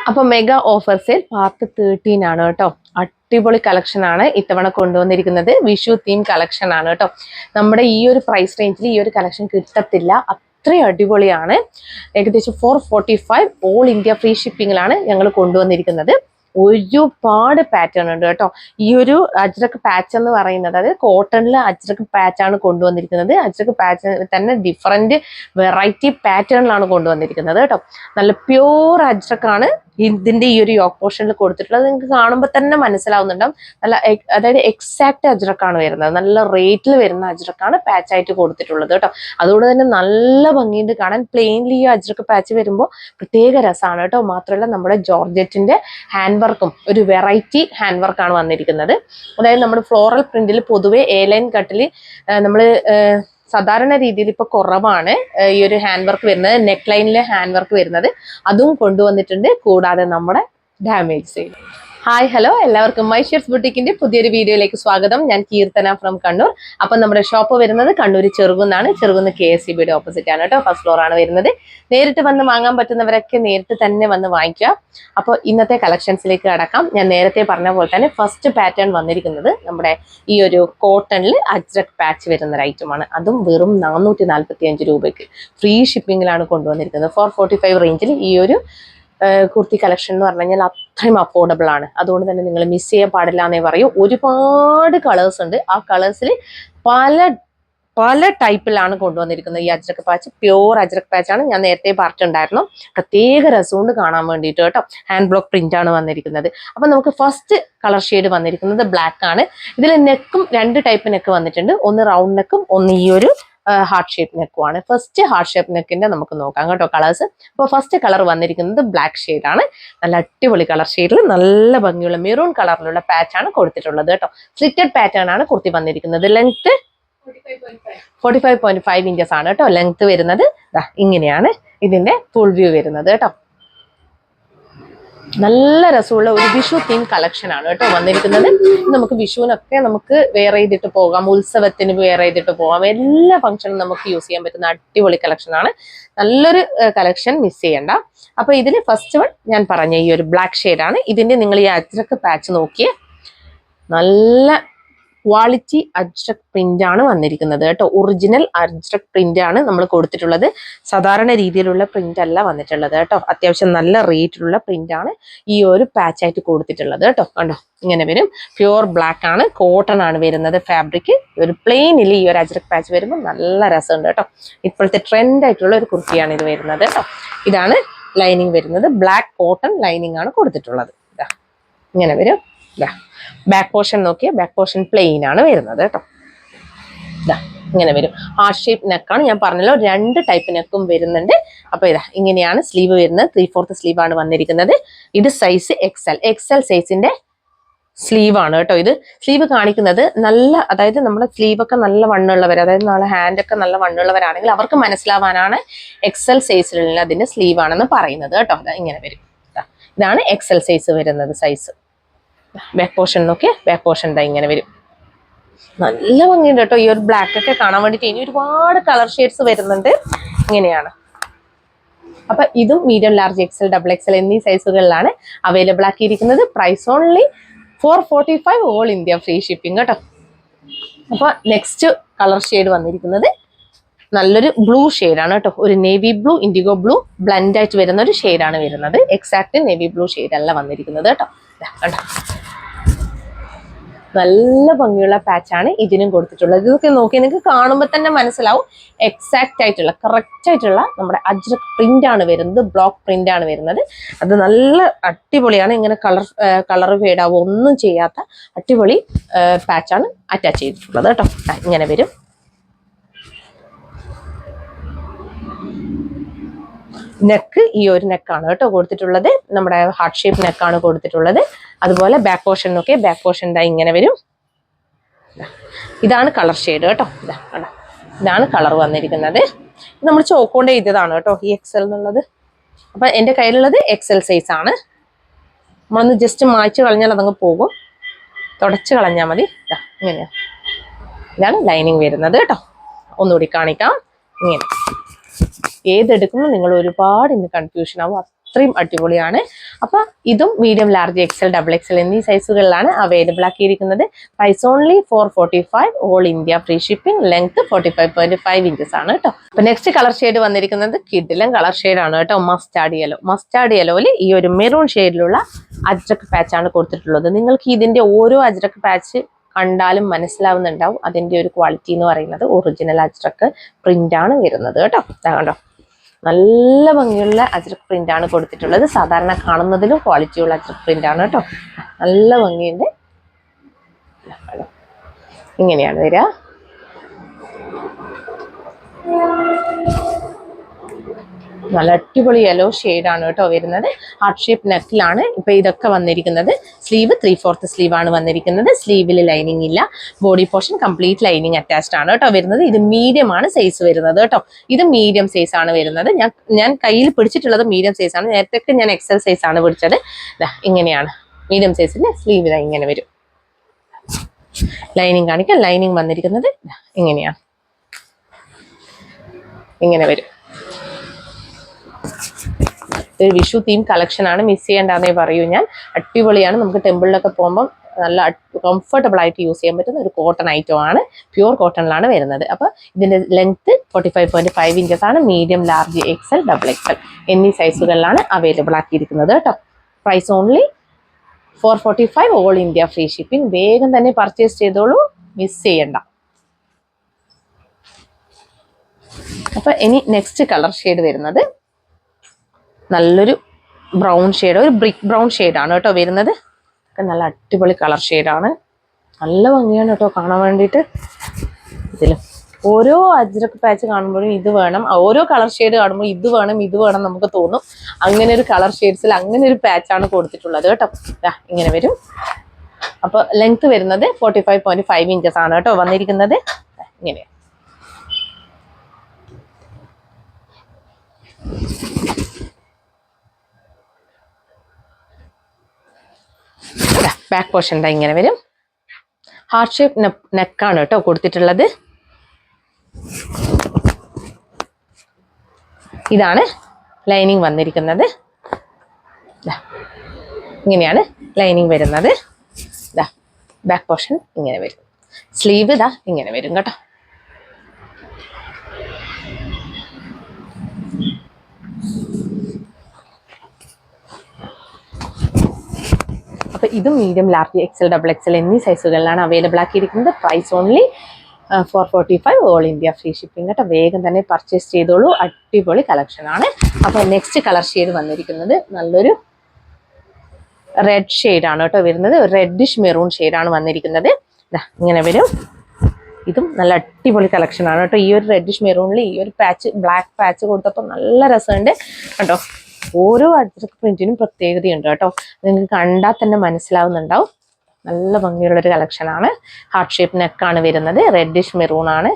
അപ്പൊ mega offer sale part 13 ആണ് കേട്ടോ. അടിപൊളി കളക്ഷൻ ആണ് ഇത്തവണ കൊണ്ടുവന്നിരിക്കുന്നത്. വിഷു തീം കളക്ഷൻ ആണ് കേട്ടോ. നമ്മുടെ ഈ ഒരു പ്രൈസ് റേഞ്ചിൽ ഈ ഒരു കളക്ഷൻ കിട്ടത്തില്ല, അത്രയും അടിപൊളിയാണ്. ഏകദേശം 445 ഓൾ ഇന്ത്യ ഫ്രീ ഷിപ്പിങ്ങിലാണ് ഞങ്ങൾ കൊണ്ടുവന്നിരിക്കുന്നത്. ഒരുപാട് പാറ്റേൺ ഉണ്ട് കേട്ടോ. ഈ ഒരു അജ്രക് പാച്ച് എന്ന് പറയുന്നത്, അതായത് കോട്ടണിൽ അജ്രക് പാച്ച് ആണ് കൊണ്ടുവന്നിരിക്കുന്നത്. അജ്രക് പാച്ച് തന്നെ ഡിഫറെന്റ് വെറൈറ്റി പാറ്റേണിലാണ് കൊണ്ടുവന്നിരിക്കുന്നത് കേട്ടോ. നല്ല പ്യൂർ അജ്രക്കാണ് ഇതിന്റെ ഈ ഒരു യോക്ക് പോർഷനിൽ കൊടുത്തിട്ടുള്ളത്. നിങ്ങൾക്ക് കാണുമ്പോൾ തന്നെ മനസ്സിലാവുന്നുണ്ടാവും. നല്ല അതായത് എക്സാക്ട് അജ്രക്കാണ് വരുന്നത്. നല്ല റേറ്റിൽ വരുന്ന അജ്രക്കാണ് പാച്ച് ആയിട്ട് കൊടുത്തിട്ടുള്ളത് കേട്ടോ. അതുകൊണ്ട് തന്നെ നല്ല ഭംഗിയുണ്ട് കാണാൻ. പ്ലെയിൻലി ഈ അജ്രക്ക് പാച്ച് വരുമ്പോൾ പ്രത്യേക രസമാണ് കേട്ടോ. മാത്രമല്ല നമ്മുടെ ജോർജറ്റിന്റെ ഹാൻഡ് വർക്കും ഒരു വെറൈറ്റി ഹാൻഡ് വർക്കാണ് വന്നിരിക്കുന്നത്. അതായത് നമ്മുടെ ഫ്ലോറൽ പ്രിന്റിൽ പൊതുവെ എ ലൈൻ കട്ടിൽ നമ്മൾ സാധാരണ രീതിയിൽ ഇപ്പൊ കുറവാണ് ഈ ഒരു ഹാൻഡ് വർക്ക് വരുന്നത്. നെക്ക് ലൈനിലെ ഹാൻഡ് വർക്ക് വരുന്നത് അതും കൊണ്ടുവന്നിട്ടുണ്ട്. കൂടാതെ നമ്മുടെ ഡാമേജ് സെയിൽ. ഹായ് ഹലോ, എല്ലാവർക്കും മൈഷേഴ്സ് ബുട്ടിക്കിന്റെ പുതിയൊരു വീഡിയോയിലേക്ക് സ്വാഗതം. ഞാൻ കീർത്തന ഫ്രം കണ്ണൂർ. അപ്പൊ നമ്മുടെ ഷോപ്പ് വരുന്നത് കണ്ണൂർ ചെറുകുന്നാണ്. ചെറുകുന്ന് KSCBയുടെ ഓപ്പോസിറ്റ് ആണ് കേട്ടോ. ഫസ്റ്റ് ഫ്ലോർ ആണ് വരുന്നത്. നേരിട്ട് വന്ന് വാങ്ങാൻ പറ്റുന്നവരൊക്കെ നേരിട്ട് തന്നെ വന്ന് വാങ്ങിക്കുക. അപ്പോൾ ഇന്നത്തെ കളക്ഷൻസിലേക്ക് കടക്കാം. ഞാൻ നേരത്തെ പറഞ്ഞ പോലെ തന്നെ ഫസ്റ്റ് പാറ്റേൺ വന്നിരിക്കുന്നത് നമ്മുടെ ഈ ഒരു കോട്ടണിൽ അജ്രക് പാച്ച് വരുന്ന ഒരു ഐറ്റമാണ്. അതും വെറും 445 രൂപയ്ക്ക് ഫ്രീ ഷിപ്പിങ്ങിലാണ് കൊണ്ടുവന്നിരിക്കുന്നത്. 445 റേഞ്ചിൽ ഈ ഒരു കുർത്തി കളക്ഷൻ എന്ന് പറഞ്ഞു കഴിഞ്ഞാൽ അത്രയും അഫോർഡബിൾ ആണ്. അതുകൊണ്ട് തന്നെ നിങ്ങൾ മിസ് ചെയ്യാൻ പാടില്ല എന്നേ പറയൂ. ഒരുപാട് കളേഴ്സ് ഉണ്ട്. ആ കളേഴ്സിൽ പല ടൈപ്പിലാണ് കൊണ്ടുവന്നിരിക്കുന്നത്. ഈ ajrak patch pure ajrak patch ആണ്. ഞാൻ നേരത്തെ പറഞ്ഞിട്ടുണ്ടായിരുന്നു. പ്രത്യേക രസമുണ്ട് കാണാൻ വേണ്ടിയിട്ട് കേട്ടോ. ഹാൻഡ് ബ്ലോക്ക് പ്രിന്റ് ആണ് വന്നിരിക്കുന്നത്. അപ്പൊ നമുക്ക് ഫസ്റ്റ് കളർ ഷെയ്ഡ് വന്നിരിക്കുന്നത് ബ്ലാക്ക് ആണ്. ഇതിൽ നെക്കും 2 ടൈപ്പ് നെക്ക് വന്നിട്ടുണ്ട്. ഒന്ന് റൗണ്ട് നെക്കും ഒന്ന് ഈ ഒരു ഹാർട്ട് ഷേപ്പ് നെക്കുമാണ്. ഫസ്റ്റ് ഹാർട്ട് ഷേപ്പ് നെക്കിന്റെ നമുക്ക് നോക്കാം കേട്ടോ കളേഴ്സ്. അപ്പോൾ ഫസ്റ്റ് കളർ വന്നിരിക്കുന്നത് ബ്ലാക്ക് ഷെയ്ഡ് ആണ്. നല്ല അടിപൊളി കളർ ഷെയ്ഡിൽ നല്ല ഭംഗിയുള്ള മെറൂൺ കളറിലുള്ള പാച്ച് ആണ് കൊടുത്തിട്ടുള്ളത് കേട്ടോ. സ്ലിറ്റഡ് പാറ്റേൺ ആണ് കുർത്തി വന്നിരിക്കുന്നത്. ലെങ്ത് 45.5 ഇഞ്ചസ് ആണ് കേട്ടോ ലെങ്ത് വരുന്നത്. ഇങ്ങനെയാണ് ഇതിന്റെ ഫുൾ വ്യൂ വരുന്നത് കേട്ടോ. നല്ല രസമുള്ള ഒരു വിഷു തീം കളക്ഷൻ ആണ് കേട്ടോ വന്നിരിക്കുന്നത്. നമുക്ക് വിഷുവിനൊക്കെ നമുക്ക് വെയർ ചെയ്തിട്ട് പോകാം, ഉത്സവത്തിന് വെയർ ചെയ്തിട്ട് പോകാം, എല്ലാ ഫംഗ്ഷനും നമുക്ക് യൂസ് ചെയ്യാൻ പറ്റുന്ന അടിപൊളി കളക്ഷൻ ആണ്. നല്ലൊരു കളക്ഷൻ മിസ് ചെയ്യണ്ട. അപ്പൊ ഇതിൽ ഫസ്റ്റ് വൺ ഞാൻ പറഞ്ഞ ഈ ഒരു ബ്ലാക്ക് ഷെയ്ഡ് ആണ്. ഇതിന്റെ നിങ്ങൾ ഈ അജ്രക് പാച്ച് നോക്കിയേ, നല്ല ക്വാളിറ്റി അജ്രക് പ്രിന്റ് ആണ് വന്നിരിക്കുന്നത് കേട്ടോ. ഒറിജിനൽ അജ്രക് പ്രിന്റ് ആണ് നമ്മൾ കൊടുത്തിട്ടുള്ളത്. സാധാരണ രീതിയിലുള്ള പ്രിന്റ് അല്ല വന്നിട്ടുള്ളത് കേട്ടോ. അത്യാവശ്യം നല്ല റേറ്റിലുള്ള പ്രിന്റ് ആണ് ഈ ഒരു പാച്ച് ആയിട്ട് കൊടുത്തിട്ടുള്ളത് കേട്ടോ. കണ്ടോ, ഇങ്ങനെ വരും. പ്യൂർ ബ്ലാക്ക് ആണ്, കോട്ടൺ ആണ് വരുന്നത് ഫാബ്രിക്. ഒരു പ്ലെയിനിൽ ഈ ഒരു അജ്രക് പാച്ച് വരുമ്പോൾ നല്ല രസമുണ്ട് കേട്ടോ. ഇപ്പോഴത്തെ ട്രെൻഡ് ആയിട്ടുള്ള ഒരു കുർത്തിയാണ് ഇത് വരുന്നത് കേട്ടോ. ഇതാണ് ലൈനിങ് വരുന്നത്. ബ്ലാക്ക് കോട്ടൺ ലൈനിങ് ആണ് കൊടുത്തിട്ടുള്ളത്. ഇങ്ങനെ വരും. ബാക്ക് പോർഷൻ നോക്കിയാൽ ബാക്ക് പോർഷൻ പ്ലെയിൻ ആണ് വരുന്നത് കേട്ടോ. ഇങ്ങനെ വരും. ഹാർട്ട് ഷേപ്പ് നെക്കാണ്. ഞാൻ പറഞ്ഞല്ലോ 2 ടൈപ്പ് നെക്കും വരുന്നുണ്ട്. അപ്പൊ ഇങ്ങനെയാണ് സ്ലീവ് വരുന്നത്. 3/4 സ്ലീവ് ആണ് വന്നിരിക്കുന്നത്. ഇത് സൈസ് XL സൈസിന്റെ സ്ലീവ് ആണ് കേട്ടോ. ഇത് സ്ലീവ് കാണിക്കുന്നത് നല്ല, അതായത് നമ്മുടെ സ്ലീവ് ഒക്കെ നല്ല വണ്ണുള്ളവർ, അതായത് നാളെ ഹാൻഡ് ഒക്കെ നല്ല വണ്ണുള്ളവരാണെങ്കിൽ അവർക്ക് മനസ്സിലാവാനാണ് XL സൈസിലുള്ള അതിന്റെ സ്ലീവ് ആണെന്ന് പറയുന്നത് കേട്ടോ. ഇങ്ങനെ വരും. ഇതാണ് XL സൈസ് വരുന്നത് സൈസ്. ബാക്ക് പോർഷൻ നോക്കിയാൽ ബാക്ക് പോർഷൻ ഇങ്ങനെ വരും. നല്ല ഭംഗിയുണ്ട് കേട്ടോ ഈ ഒരു ബ്ലാക്ക് ഒക്കെ കാണാൻ വേണ്ടിയിട്ട്. ഇനി ഒരുപാട് കളർ ഷെയ്ഡ്സ് വരുന്നുണ്ട്. ഇങ്ങനെയാണ്. അപ്പൊ ഇതും മീഡിയം, ലാർജ്, XL, XXL എന്നീ സൈസുകളിലാണ് അവൈലബിൾ ആക്കിയിരിക്കുന്നത്. Price only 445 all India free shipping കേട്ടോ. അപ്പൊ നെക്സ്റ്റ് കളർ ഷെയ്ഡ് വന്നിരിക്കുന്നത് നല്ലൊരു ബ്ലൂ ഷെയ്ഡാണ് കേട്ടോ. ഒരു navy blue, IndiGo blue blend ആയിട്ട് വരുന്ന ഒരു ഷെയ്ഡാണ് വരുന്നത്. എക്സാക്ട് നേവി ബ്ലൂ ഷെയ്ഡ് അല്ല വന്നിരിക്കുന്നത് കേട്ടോ. കണ്ടോ, നല്ല ഭംഗിയുള്ള പാച്ചാണ് ഇതിനും കൊടുത്തിട്ടുള്ളത്. ഇതൊക്കെ നോക്കി നിങ്ങൾക്ക് കാണുമ്പോൾ തന്നെ മനസ്സിലാവും എക്സാക്ട് ആയിട്ടുള്ള കറക്റ്റ് ആയിട്ടുള്ള നമ്മുടെ അജ്രക് പ്രിന്റ് ആണ് വരുന്നത്. ബ്ലോക്ക് പ്രിന്റ് ആണ് വരുന്നത്. അത് നല്ല അടിപൊളിയാണ്. ഇങ്ങനെ കളർ ഫേഡ് ആവുക ഒന്നും ചെയ്യാത്ത അടിപൊളി പാച്ചാണ് അറ്റാച്ച് ചെയ്തിട്ടുള്ളത് കേട്ടോ. ഇങ്ങനെ വരും. നെക്ക് ഈ ഒരു നെക്കാണ് കേട്ടോ കൊടുത്തിട്ടുള്ളത്. നമ്മുടെ ഹാർട്ട് ഷേപ്പ് നെക്കാണ് കൊടുത്തിട്ടുള്ളത്. അതുപോലെ ബാക്ക് പോർഷൻ നോക്കിയാൽ ബാക്ക് പോർഷൻ ഇങ്ങനെ വരും. ഇതാണ് കളർ ഷെയ്ഡ് കേട്ടോ. ഇതാണ് കളർ വന്നിരിക്കുന്നത്. നമ്മൾ ചോക്കോണ്ട് എഴുതിയതാണ് കേട്ടോ ഈ XL എന്നുള്ളത്. അപ്പൊ എൻ്റെ കയ്യിലുള്ളത് XL സൈസ് ആണ്. നമ്മളൊന്ന് ജസ്റ്റ് മായ്ച്ചു കളഞ്ഞാൽ അതങ്ങ് പോകും. തുടച്ച് കളഞ്ഞാൽ മതി. ഇങ്ങനെയാ, ഇതാണ് ലൈനിങ് വരുന്നത് കേട്ടോ. ഒന്നുകൂടി കാണിക്കാം. ഇങ്ങനെ ഏതെടുക്കുമ്പോൾ നിങ്ങൾ ഒരുപാട് ഇന്ന് കൺഫ്യൂഷൻ ആവും. അത്രയും അടിപൊളിയാണ്. അപ്പൊ ഇതും medium, large, XL, double XL എന്നീ സൈസുകളിലാണ് അവൈലബിൾ ആക്കിയിരിക്കുന്നത്. Price only 445, all India free shipping. Length 45.5 inches ആണ് കേട്ടോ. അപ്പൊ നെക്സ്റ്റ് കളർ ഷെയ്ഡ് വന്നിരിക്കുന്നത് കിഡിലും കളർ ഷെയ്ഡ് ആണ് കേട്ടോ. Mustard yellow. മസ്റ്റാർഡ് യെല്ലോയിൽ ഈ ഒരു മെറൂൺ ഷെയ്ഡിലുള്ള അജ്രക്ക് പാച്ച് ആണ് കൊടുത്തിട്ടുള്ളത്. നിങ്ങൾക്ക് ഇതിന്റെ ഓരോ അജ്രക്ക് പാച്ച് കണ്ടാലും മനസ്സിലാവുന്നുണ്ടാവും അതിന്റെ ഒരു ക്വാളിറ്റി എന്ന് പറയുന്നത്. ഒറിജിനൽ അജ്രക്ക് പ്രിന്റ് ആണ് വരുന്നത് കേട്ടോ. കണ്ടോ, നല്ല ഭംഗിയുള്ള അജ്രക്ക് പ്രിന്റ് ആണ് കൊടുത്തിട്ടുള്ളത്. സാധാരണ കാണുന്നതിലും ക്വാളിറ്റിയുള്ള അജ്രക്ക് പ്രിന്റ് ആണ് കേട്ടോ. നല്ല ഭംഗിയുണ്ട്. ഇങ്ങനെയാണ് വരിക. നല്ല അടിപൊളി യെല്ലോ ഷെയ്ഡ് ആണ് കേട്ടോ വരുന്നത്. ഹാർട്ട് ഷേപ്പ് നെക്കിലാണ് ഇപ്പൊ ഇതൊക്കെ വന്നിരിക്കുന്നത്. സ്ലീവ് 3/4 സ്ലീവ് ആണ് വന്നിരിക്കുന്നത്. സ്ലീവിൽ ലൈനിങ് ഇല്ല. Body portion complete lining attached ആണ് കേട്ടോ വരുന്നത്. ഇത് മീഡിയം ആണ് സൈസ് വരുന്നത് കേട്ടോ. ഇത് മീഡിയം സൈസ് ആണ് വരുന്നത്. ഞാൻ കയ്യിൽ പിടിച്ചിട്ടുള്ളത് മീഡിയം സൈസ് ആണ്. നേരത്തെ ഞാൻ എക്സൽ സൈസ് ആണ് പിടിച്ചത്. ഇങ്ങനെയാണ് മീഡിയം സൈസിൽ സ്ലീവ് ഇങ്ങനെ വരും. ലൈനിങ് കാണിക്കാം. ലൈനിങ് വന്നിരിക്കുന്നത് ഇങ്ങനെയാണ്, ഇങ്ങനെ വരും. ഒരു വിഷു തീം കളക്ഷൻ ആണ്, മിസ് ചെയ്യേണ്ടെന്നേ പറയൂ ഞാൻ. അടിപൊളിയാണ്. നമുക്ക് ടെമ്പിളിലൊക്കെ പോകുമ്പോൾ നല്ല കംഫർട്ടബിൾ ആയിട്ട് യൂസ് ചെയ്യാൻ പറ്റുന്ന ഒരു കോട്ടൺ ഐറ്റം ആണ്. പ്യൂർ കോട്ടണിലാണ് വരുന്നത്. അപ്പൊ ഇതിന്റെ ലെങ്ത് 45.5 ഇഞ്ചസ് ആണ്. Medium, large, XL, double XL എന്നീ സൈസുകളിലാണ് അവൈലബിൾ ആക്കിയിരിക്കുന്നത് കേട്ടോ. Price only 445, all India free shipping. വേഗം തന്നെ പർച്ചേസ് ചെയ്തോളൂ, മിസ് ചെയ്യണ്ട. അപ്പൊ ഇനി നെക്സ്റ്റ് കളർ ഷെയ്ഡ് വരുന്നത് നല്ലൊരു ബ്രൗൺ ഷെയ്ഡ്, ഒരു ബ്രിക്ക് ബ്രൗൺ ഷെയ്ഡാണ് കേട്ടോ വരുന്നത്. നല്ല അടിപൊളി കളർ ഷെയ്ഡാണ്. നല്ല ഭംഗിയാണ് കേട്ടോ കാണാൻ വേണ്ടിയിട്ട്. ഇതിലും ഓരോ അജ്രക്ക് പാച്ച് കാണുമ്പോഴും ഇത് വേണം, ഓരോ കളർ ഷെയ്ഡ് കാണുമ്പോൾ ഇത് വേണം നമുക്ക് തോന്നും. അങ്ങനെ ഒരു കളർ ഷെയ്ഡ്സിൽ അങ്ങനെ ഒരു പാച്ചാണ് കൊടുത്തിട്ടുള്ളത് കേട്ടോ. ഇങ്ങനെ വരും. അപ്പൊ ലെങ്ത് വരുന്നത് 45.5 ഇഞ്ചസ് ആണ് കേട്ടോ വന്നിരിക്കുന്നത്. ഇങ്ങനെ ബാക്ക് പോർഷൻ ഇങ്ങനെ വരും. ഹാർട്ട് ഷേപ്പ് നെക്കാണ് കേട്ടോ കൊടുത്തിട്ടുള്ളത്. ഇതാണ് ലൈനിങ് വന്നിരിക്കുന്നത്. ഇങ്ങനെയാണ് ലൈനിങ് വരുന്നത്. ബാക്ക് പോർഷൻ ഇങ്ങനെ വരും. സ്ലീവ് ഇങ്ങനെ വരും കേട്ടോ. അപ്പൊ ഇത് medium, large, XL, double XL എന്നീ സൈസുകളിലാണ് അവൈലബിൾ ആക്കിയിരിക്കുന്നത്. Price only 445, all India free shipping കേട്ടോ. വേഗം തന്നെ പർച്ചേസ് ചെയ്തോളൂ. അടിപൊളി കളക്ഷൻ ആണ്. അപ്പൊ നെക്സ്റ്റ് കളർ ഷെയ്ഡ് വന്നിരിക്കുന്നത് നല്ലൊരു റെഡ് ഷെയ്ഡ് ആണ് കേട്ടോ വരുന്നത്. റെഡിഷ് മെറൂൺ ഷെയ്ഡ് ആണ് വന്നിരിക്കുന്നത്. ഇങ്ങനെ വരും. ഇതും നല്ല അടിപൊളി കളക്ഷൻ ആണ് കേട്ടോ. ഈ ഒരു റെഡിഷ് മെറൂണിൽ ഈ ഒരു പാച്ച്, ബ്ലാക്ക് പാച്ച് കൊടുത്തപ്പോൾ നല്ല രസമുണ്ട് കേട്ടോ. ഓരോ അജ്രക്ക് പ്രിന്റിനും പ്രത്യേകതയുണ്ട് കേട്ടോ. നിങ്ങൾക്ക് കണ്ടാൽ തന്നെ മനസ്സിലാവുന്നുണ്ടാവും. നല്ല ഭംഗിയുള്ളൊരു കളക്ഷൻ ആണ്. ഹാർട്ട് ഷേപ്പ് നെക്കാണ് വരുന്നത്. റെഡിഷ് മെറൂൺ ആണ്.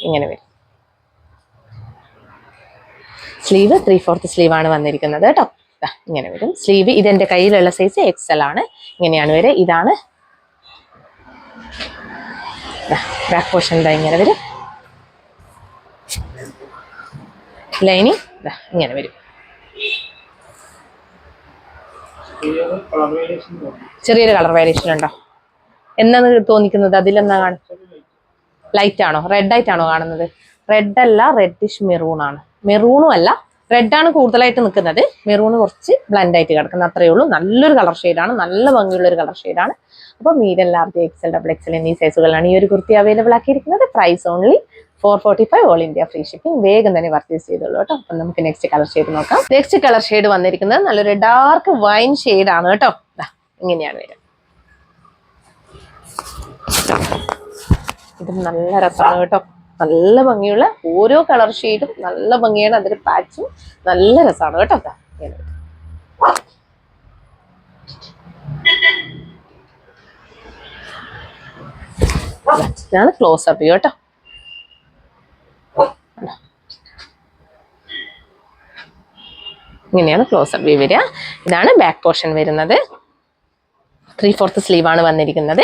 ഇങ്ങനെ വരും. സ്ലീവ് 3/4 സ്ലീവ് ആണ് വന്നിരിക്കുന്നത് കേട്ടോ. ഇങ്ങനെ വരും സ്ലീവ്. ഇതെന്റെ കയ്യിലുള്ള സൈസ് എക്സൽ ആണ്. ഇങ്ങനെയാണ് വരെ. ഇതാണ് ബാക്ക് പോർഷൻ. ഇങ്ങനെ വരും. ലൈനിങ് ഇങ്ങനെ വരും. ചെറിയൊരു കളർ വേരിയേഷൻ ഉണ്ടോ എന്നാണ് തോന്നിക്കുന്നത്? അതിലെന്നാ കാണുന്നത്? ലൈറ്റ് ആണോ? റെഡ് ആയിട്ടാണോ കാണുന്നത്? റെഡ് അല്ല, റെഡിഷ് മെറൂൺ ആണ്. മെറൂണും അല്ല, റെഡാണ് കൂടുതലായിട്ട് നിൽക്കുന്നത്. മെറൂണ് കുറച്ച് ബ്ലൻഡ് ആയിട്ട് കിടക്കുന്നത്, അത്രയേ ഉള്ളൂ. നല്ലൊരു കളർ ഷെയ്ഡാണ്, നല്ല ഭംഗിയുള്ള ഒരു കളർ ഷെയ്ഡാണ്. അപ്പോൾ medium, large, XL, double XL എന്നീ സൈസുകളാണ് ഈ ഒരു കുർത്തി അവൈലബിൾ ആക്കിയിരിക്കുന്നത്. Price only 445, all India free shipping. വേഗം തന്നെ പർച്ചേസ് ചെയ്തോളൂ കേട്ടോ. അപ്പം നമുക്ക് നെക്സ്റ്റ് കളർ ഷെയ്ഡ് നോക്കാം. നെക്സ്റ്റ് കളർ ഷെയ്ഡ് വന്നിരിക്കുന്നത് നല്ലൊരു ഡാർക്ക് വൈൻ ഷെയ്ഡ് ആണ് കേട്ടോ. ഇങ്ങനെയാണ് വരിക. ഇതും നല്ല രസമാണ് കേട്ടോ. നല്ല ഭംഗിയുള്ള ഓരോ കളർ ഷെയ്ഡും നല്ല ഭംഗിയാണ്. അതിന്റെ പാച്ചും നല്ല രസമാണ് കേട്ടോ. ഞാൻ ക്ലോസ് അപ്പ് ചെയ്യും കേട്ടോ. ഇങ്ങനെയാണ് ക്ലോസ് അപ്പ് വ്യൂ വരിക. ഇതാണ് ബാക്ക് പോർഷൻ വരുന്നത്. 3/4 സ്ലീവ് ആണ് വന്നിരിക്കുന്നത്.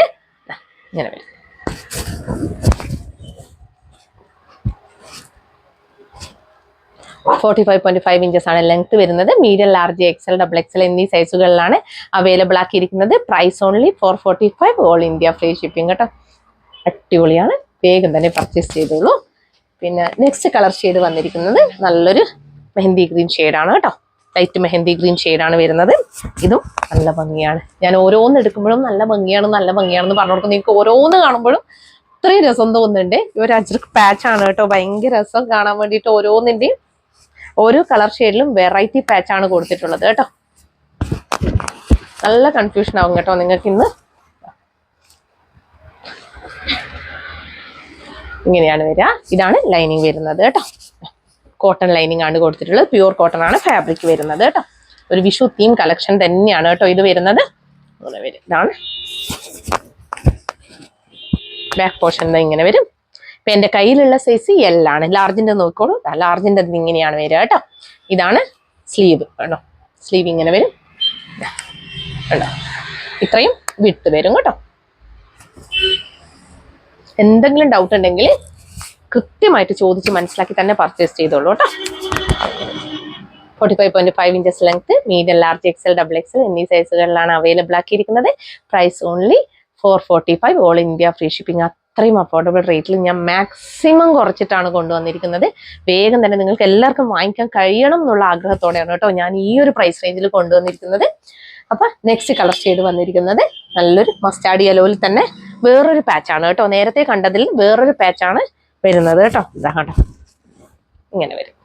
ഇങ്ങനെ വരും. 45.5 ഇഞ്ചസ് ആണ് ലെങ്ത് വരുന്നത്. Medium, large, XL, double XL എന്നീ സൈസുകളിലാണ് അവൈലബിൾ ആക്കിയിരിക്കുന്നത്. Price only 445, all India free shipping കേട്ടോ. അടിപൊളിയാണ്, വേഗം തന്നെ പർച്ചേസ് ചെയ്തോളൂ. പിന്നെ നെക്സ്റ്റ് കളർ ഷെയ്ഡ് വന്നിരിക്കുന്നത് നല്ലൊരു മെഹന്തി ഗ്രീൻ ഷെയ്ഡാണ് കേട്ടോ. ലൈറ്റ് മെഹന്തി ഗ്രീൻ ഷെയ്ഡാണ് വരുന്നത്. ഇതും നല്ല ഭംഗിയാണ്. ഞാൻ ഓരോന്ന് എടുക്കുമ്പോഴും നല്ല ഭംഗിയാണെന്ന് പറഞ്ഞു കൊടുക്കുന്നത്. എനിക്ക് ഓരോന്ന് കാണുമ്പോഴും അത്രയും രസം തോന്നുന്നുണ്ട്. ഈ ഒരു അജ്രക് പാച്ചാണ് കേട്ടോ, ഭയങ്കര രസം കാണാൻ വേണ്ടിയിട്ട്. ഓരോന്നിൻ്റെയും ഓരോ കളർ ഷെയ്ഡിലും വെറൈറ്റി പാച്ചാണ് കൊടുത്തിട്ടുള്ളത് കേട്ടോ. നല്ല കൺഫ്യൂഷൻ ആവും കേട്ടോ നിങ്ങൾക്ക് ഇന്ന്. ഇങ്ങനെയാണ് വരിക. ഇതാണ് ലൈനിങ് വരുന്നത് കേട്ടോ. കോട്ടൺ ലൈനിങ് ആണ് കൊടുത്തിട്ടുള്ളത്. പ്യൂർ കോട്ടൺ ആണ് ഫാബ്രിക് വരുന്നത് കേട്ടോ. ഒരു വിഷു തീം കളക്ഷൻ തന്നെയാണ് കേട്ടോ ഇത് വരുന്നത്. ഇതാണ് ബാക്ക് പോർഷൻ ഇങ്ങനെ വരും. ഇപ്പൊ എന്റെ കയ്യിലുള്ള സൈസ് L ആണ്. ലാർജിന്റെ നോക്കിക്കോളൂ. ലാർജിന്റെ ഇങ്ങനെയാണ് വരിക കേട്ടോ. ഇതാണ് സ്ലീവ് കേട്ടോ. സ്ലീവ് ഇങ്ങനെ വരും കേട്ടോ. ഇത്രയും വിട്ട് വരും കേട്ടോ. എന്തെങ്കിലും ഡൗട്ട് ഉണ്ടെങ്കിൽ കൃത്യമായിട്ട് ചോദിച്ച് മനസ്സിലാക്കി തന്നെ പർച്ചേസ് ചെയ്തോളൂ കേട്ടോ. 45.5 inches length, medium, large, XL, double XL എന്നീ സൈസുകളിലാണ് അവൈലബിൾ ആക്കിയിരിക്കുന്നത്. Price only 445, all India free shipping. അത്രയും അഫോർഡബിൾ റേറ്റിൽ ഞാൻ മാക്സിമം കുറച്ചിട്ടാണ് കൊണ്ടുവന്നിരിക്കുന്നത്. വേഗം തന്നെ നിങ്ങൾക്ക് എല്ലാവർക്കും വാങ്ങിക്കാൻ കഴിയണം എന്നുള്ള ആഗ്രഹത്തോടെയാണ് കേട്ടോ ഞാൻ ഈ ഒരു പ്രൈസ് റേഞ്ചിൽ കൊണ്ടുവന്നിരിക്കുന്നത്. അപ്പൊ നെക്സ്റ്റ് കളർ ഷെയ്ഡ് വന്നിരിക്കുന്നത് നല്ലൊരു മസ്റ്റാർഡ് യെലോയിൽ തന്നെ വേറൊരു പാച്ചാണ് കേട്ടോ. നേരത്തെ കണ്ടതിൽ വേറൊരു പാച്ചാണ് വരുന്നത് കേട്ടോ. ഇതാ കേട്ടോ, ഇങ്ങനെ വരും.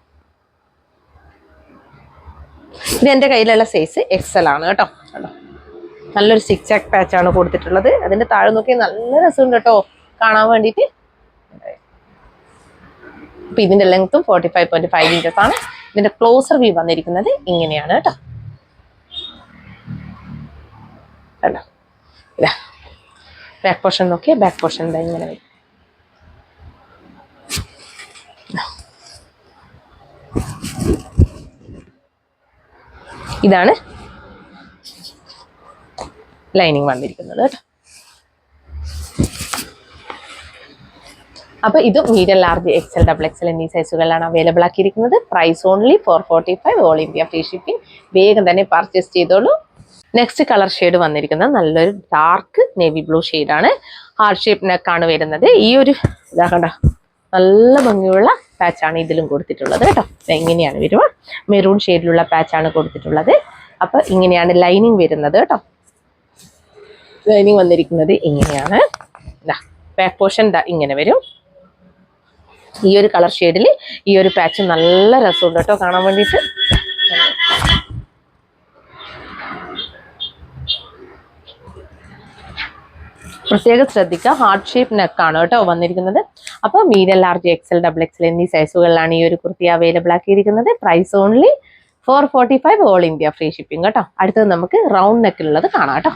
ഇത് എൻ്റെ കയ്യിലുള്ള സൈസ് XL ആണ് കേട്ടോ. നല്ലൊരു സിക്സ് ആക്ക് പാച്ചാണ് കൊടുത്തിട്ടുള്ളത്. അതിന്റെ താഴെ നോക്കി നല്ല രസമുണ്ട് കേട്ടോ കാണാൻ വേണ്ടിയിട്ട്. അപ്പൊ ഇതിന്റെ ലെങ്ത്തും 45.5 ഇഞ്ചസ് ആണ്. ഇതിന്റെ ക്ലോസർ വ്യൂ വന്നിരിക്കുന്നത് ഇങ്ങനെയാണ് കേട്ടോ. ഇതാ ബാക്ക് പോർഷൻ നോക്കിയാ ബാക്ക് പോർഷൻ ഇങ്ങനെ വരും. ഇതാണ് ലൈനിങ് വന്നിരിക്കുന്നത് കേട്ടോ. അപ്പൊ ഇത് medium, large, XL, double XL എന്നീ സൈസുകളിലാണ് അവൈലബിൾ ആക്കിയിരിക്കുന്നത്. Price only 445, all India free shipping. വേഗം തന്നെ പർച്ചേസ് ചെയ്തോളൂ. നെക്സ്റ്റ് കളർ ഷെയ്ഡ് വന്നിരിക്കുന്നത് നല്ലൊരു ഡാർക്ക് നേവി ബ്ലൂ ഷെയ്ഡാണ്. ഹാർട്ട് ഷേപ്പ് നെക്കാണ് വരുന്നത്. ഈ ഒരു ഇതാ കണ്ടോ, നല്ല ഭംഗിയുള്ള പാച്ചാണ് ഇതിലും കൊടുത്തിട്ടുള്ളത് കേട്ടോ. ഇങ്ങനെയാണ് വരുക. മെറൂൺ ഷെയ്ഡിലുള്ള പാച്ചാണ് കൊടുത്തിട്ടുള്ളത്. അപ്പൊ ഇങ്ങനെയാണ് ലൈനിങ് വരുന്നത് കേട്ടോ. ലൈനിങ് വന്നിരിക്കുന്നത് ഇങ്ങനെയാണ്. ബാക്ക് പോർഷൻ ഇങ്ങനെ വരും. ഈ ഒരു കളർ ഷെയ്ഡിൽ ഈ ഒരു പാച്ച് നല്ല രസമുണ്ട് കേട്ടോ കാണാൻ വേണ്ടിയിട്ട്. പ്രത്യേകം ശ്രദ്ധിക്കുക, ഹാർട്ട് ഷേപ്പ് നെക്കാണ് കേട്ടോ വന്നിരിക്കുന്നത്. അപ്പോൾ medium, large, XL, double XL എന്നീ സൈസുകളിലാണ് ഈ ഒരു കുർത്തി അവൈലബിൾ ആക്കിയിരിക്കുന്നത്. Price only 445, all India free shipping കേട്ടോ. അടുത്തത് നമുക്ക് റൗണ്ട് നെക്കിലുള്ളത് കാണാം കേട്ടോ.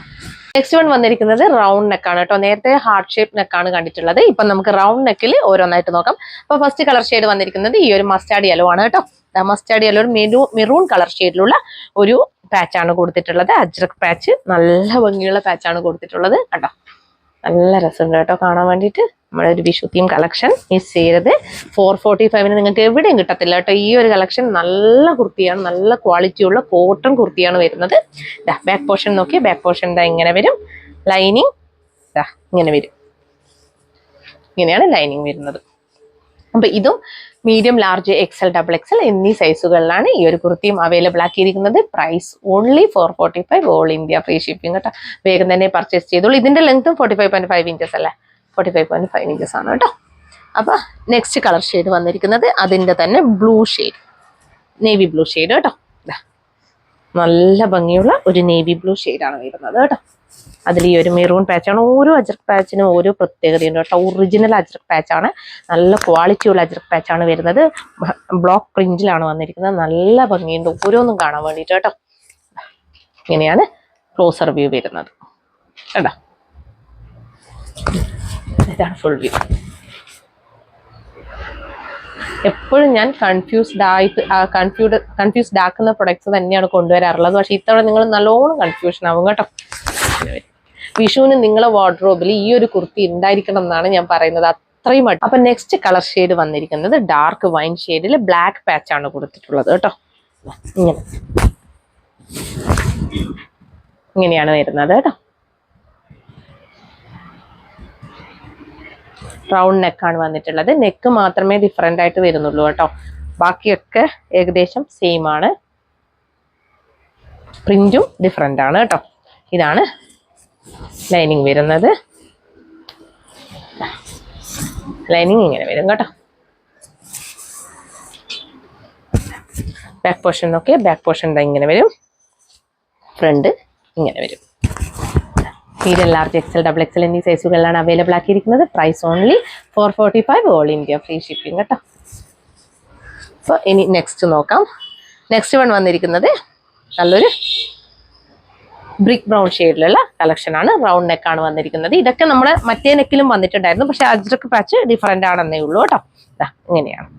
നെക്സ്റ്റ് വൺ വന്നിരിക്കുന്നത് റൗണ്ട് നെക്കാണ് കേട്ടോ. നേരത്തെ ഹാർട്ട് ഷേപ്പ് നെക്കാണ് കണ്ടിട്ടുള്ളത്. ഇപ്പൊ നമുക്ക് റൗണ്ട് നെക്കിൽ ഓരോന്നായിട്ട് നോക്കാം. അപ്പൊ ഫസ്റ്റ് കളർ ഷെയ്ഡ് വന്നിരിക്കുന്നത് ഈ ഒരു മസ്റ്റാർഡ് യെല്ലോ ആണ് കേട്ടോ. മസ്റ്റാർഡ് യെല്ലോ മെറൂൺ കളർ ഷെയ്ഡിലുള്ള ഒരു പാച്ചാണ് കൊടുത്തിട്ടുള്ളത്. അജ്രക് പാച്ച്, നല്ല ഭംഗിയുള്ള പാച്ചാണ് കൊടുത്തിട്ടുള്ളത് കേട്ടോ. നല്ല രസമുണ്ട് കേട്ടോ കാണാൻ വേണ്ടിയിട്ട്. നമ്മുടെ ഒരു വിഷു തീം കളക്ഷൻ മിസ് ചെയ്യരുത്. 445 നിങ്ങൾക്ക് എവിടെയും കിട്ടത്തില്ല കേട്ടോ. ഈ ഒരു കളക്ഷൻ നല്ല കുർത്തിയാണ്, നല്ല ക്വാളിറ്റിയുള്ള കോട്ടൺ കുർത്തിയാണ് വരുന്നത്. ബാക്ക് പോർഷൻ നോക്കി, ബാക്ക് പോർഷൻ ഇങ്ങനെ വരും. ലൈനിങ് ഇങ്ങനെ വരും. ഇങ്ങനെയാണ് ലൈനിങ് വരുന്നത്. അപ്പൊ ഇതും medium, large, XL, double XL എന്നീ സൈസുകളിലാണ് ഈ ഒരു കുർത്തിയും അവൈലബിൾ ആക്കിയിരിക്കുന്നത്. Price only 445, all India free shipping കേട്ടോ. വേഗം തന്നെ പർച്ചേസ് ചെയ്തോളൂ. ഇതിന്റെ ലെങ്ത്തും 45.5 ഇഞ്ചസ് അല്ലേ, 45.5 ഇഞ്ചസ് ആണ് കേട്ടോ. അപ്പൊ നെക്സ്റ്റ് കളർ ഷെയ്ഡ് വന്നിരിക്കുന്നത് അതിന്റെ തന്നെ blue shade, navy blue shade കേട്ടോ. നല്ല ഭംഗിയുള്ള ഒരു നേവി ബ്ലൂ ഷെയ്ഡാണ് വരുന്നത് കേട്ടോ. അതിൽ ഈ ഒരു മെറൂൺ പാച്ചാണ്. ഓരോ അജ്രക് പാച്ചിനും ഓരോ പ്രത്യേകതയുണ്ട് കേട്ടോ. ഒറിജിനൽ അജ്രക് പാച്ചാണ്, നല്ല ക്വാളിറ്റിയുള്ള അജ്രക് പാച്ചാണ് വരുന്നത്. ബ്ലോക്ക് പ്രിന്റിലാണ് വന്നിരിക്കുന്നത്. നല്ല ഭംഗിയുണ്ട് ഓരോന്നും കാണാൻ വേണ്ടിയിട്ട് കേട്ടോ. ഇങ്ങനെയാണ് ക്ലോസർ വ്യൂ വരുന്നത് കേട്ടോ. ഇതാണ് ഫുൾ വ്യൂ. എപ്പോഴും ഞാൻ കൺഫ്യൂസ്ഡ് ആക്കുന്ന പ്രൊഡക്ട്സ് തന്നെയാണ് കൊണ്ടുവരാറുള്ളത്. പക്ഷെ ഇത്തവണ നിങ്ങൾ നല്ലോണം കൺഫ്യൂഷൻ ആവും കേട്ടോ. വിഷുവിന് നിങ്ങളെ വാർഡ്രോബിൽ ഈ ഒരു കുർത്തി ഉണ്ടായിരിക്കണം എന്നാണ് ഞാൻ പറയുന്നത്. അത്രയും. അപ്പൊ നെക്സ്റ്റ് കളർ ഷെയ്ഡ് വന്നിരിക്കുന്നത് ഡാർക്ക് വൈൻ ഷെയ്ഡിൽ ബ്ലാക്ക് പാച്ച് ആണ് കൊടുത്തിട്ടുള്ളത് കേട്ടോ. ഇങ്ങനെയാണ് വരുന്നത് കേട്ടോ. റൗണ്ട് നെക്കാണ് വന്നിട്ടുള്ളത്. നെക്ക് മാത്രമേ ഡിഫറെന്റ് ആയിട്ട് വരുന്നുള്ളൂ കേട്ടോ. ബാക്കിയൊക്കെ ഏകദേശം സെയിം ആണ്. പ്രിന്റും ഡിഫറെന്റ് ആണ് കേട്ടോ. ഇതാണ് ലൈനിങ് വരുന്നത്. ലൈനിങ് ഇങ്ങനെ വരും കേട്ടോ. ബാക്ക് പോർഷൻ നോക്കിയാൽ ബാക്ക് പോർഷൻ ഇങ്ങനെ വരും. ഫ്രണ്ട് ഇങ്ങനെ വരും. Medium, large, XL, double XL എന്നീ സൈസുകളിലാണ് അവൈലബിൾ ആക്കിയിരിക്കുന്നത്. Price only 445, all India free shipping കേട്ടോ. അപ്പോൾ ഇനി നെക്സ്റ്റ് നോക്കാം. നെക്സ്റ്റ് വൺ വന്നിരിക്കുന്നത് നല്ലൊരു ബ്രിക്ക് ബ്രൗൺ ഷെയ്ഡിലുള്ള കളക്ഷൻ ആണ്. റൗണ്ട് നെക്കാണ് വന്നിരിക്കുന്നത്. ഇതൊക്കെ നമ്മുടെ മറ്റേ നെക്കിലും വന്നിട്ടുണ്ടായിരുന്നു, പക്ഷെ അജ്രക്ക് പാച്ച് ഡിഫറെന്റ് ആണെന്നേ ഉള്ളൂ കേട്ടോ. ഇങ്ങനെയാണ്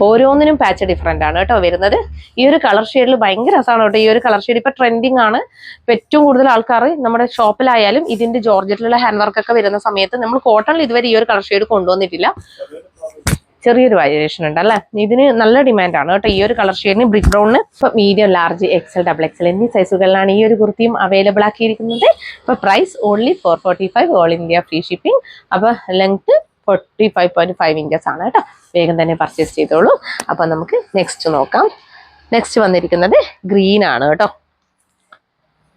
ഓരോന്നിനും പാച്ച് ഡിഫറെന്റ് ആണ് കേട്ടോ വരുന്നത്. ഈ ഒരു കളർ ഷെയ്ഡിൽ ഭയങ്കര രസമാണ് കേട്ടോ. ഈ ഒരു കളർ ഷെയ്ഡ് ഇപ്പൊ ട്രെൻഡിങ് ആണ്. ഇപ്പൊ ഏറ്റവും കൂടുതൽ ആൾക്കാർ നമ്മുടെ ഷോപ്പിലായാലും ഇതിന്റെ ജോർജറ്റിലുള്ള ഹാൻഡ് വർക്ക് ഒക്കെ വരുന്ന സമയത്ത് നമ്മൾ കോട്ടണിൽ ഇതുവരെ ഈ ഒരു കളർ ഷെയ്ഡ് കൊണ്ടുവന്നിട്ടില്ല. ചെറിയൊരു വേരിയേഷൻ ഉണ്ട് അല്ലേ. ഇതിന് നല്ല ഡിമാൻഡ് ആണ് കേട്ടോ ഈ ഒരു കളർ ഷെയ്ഡിന്. ബ്രിക്ക് ബ്രൗണിന് ഇപ്പൊ medium, large, XL, double XL എന്നീ സൈസുകളിലാണ് ഈ ഒരു കുർത്തിയും അവൈലബിൾ ആക്കിയിരിക്കുന്നത്. ഇപ്പൊ price only 445, all India free shipping. അപ്പൊ ലെങ്ത് 45.5 ഇഞ്ചസ് ആണ് കേട്ടോ. വേഗം തന്നെ പർച്ചേസ് ചെയ്തോളൂ. അപ്പൊ നമുക്ക് നെക്സ്റ്റ് നോക്കാം. നെക്സ്റ്റ് വന്നിരിക്കുന്നത് ഗ്രീൻ ആണ് കേട്ടോ.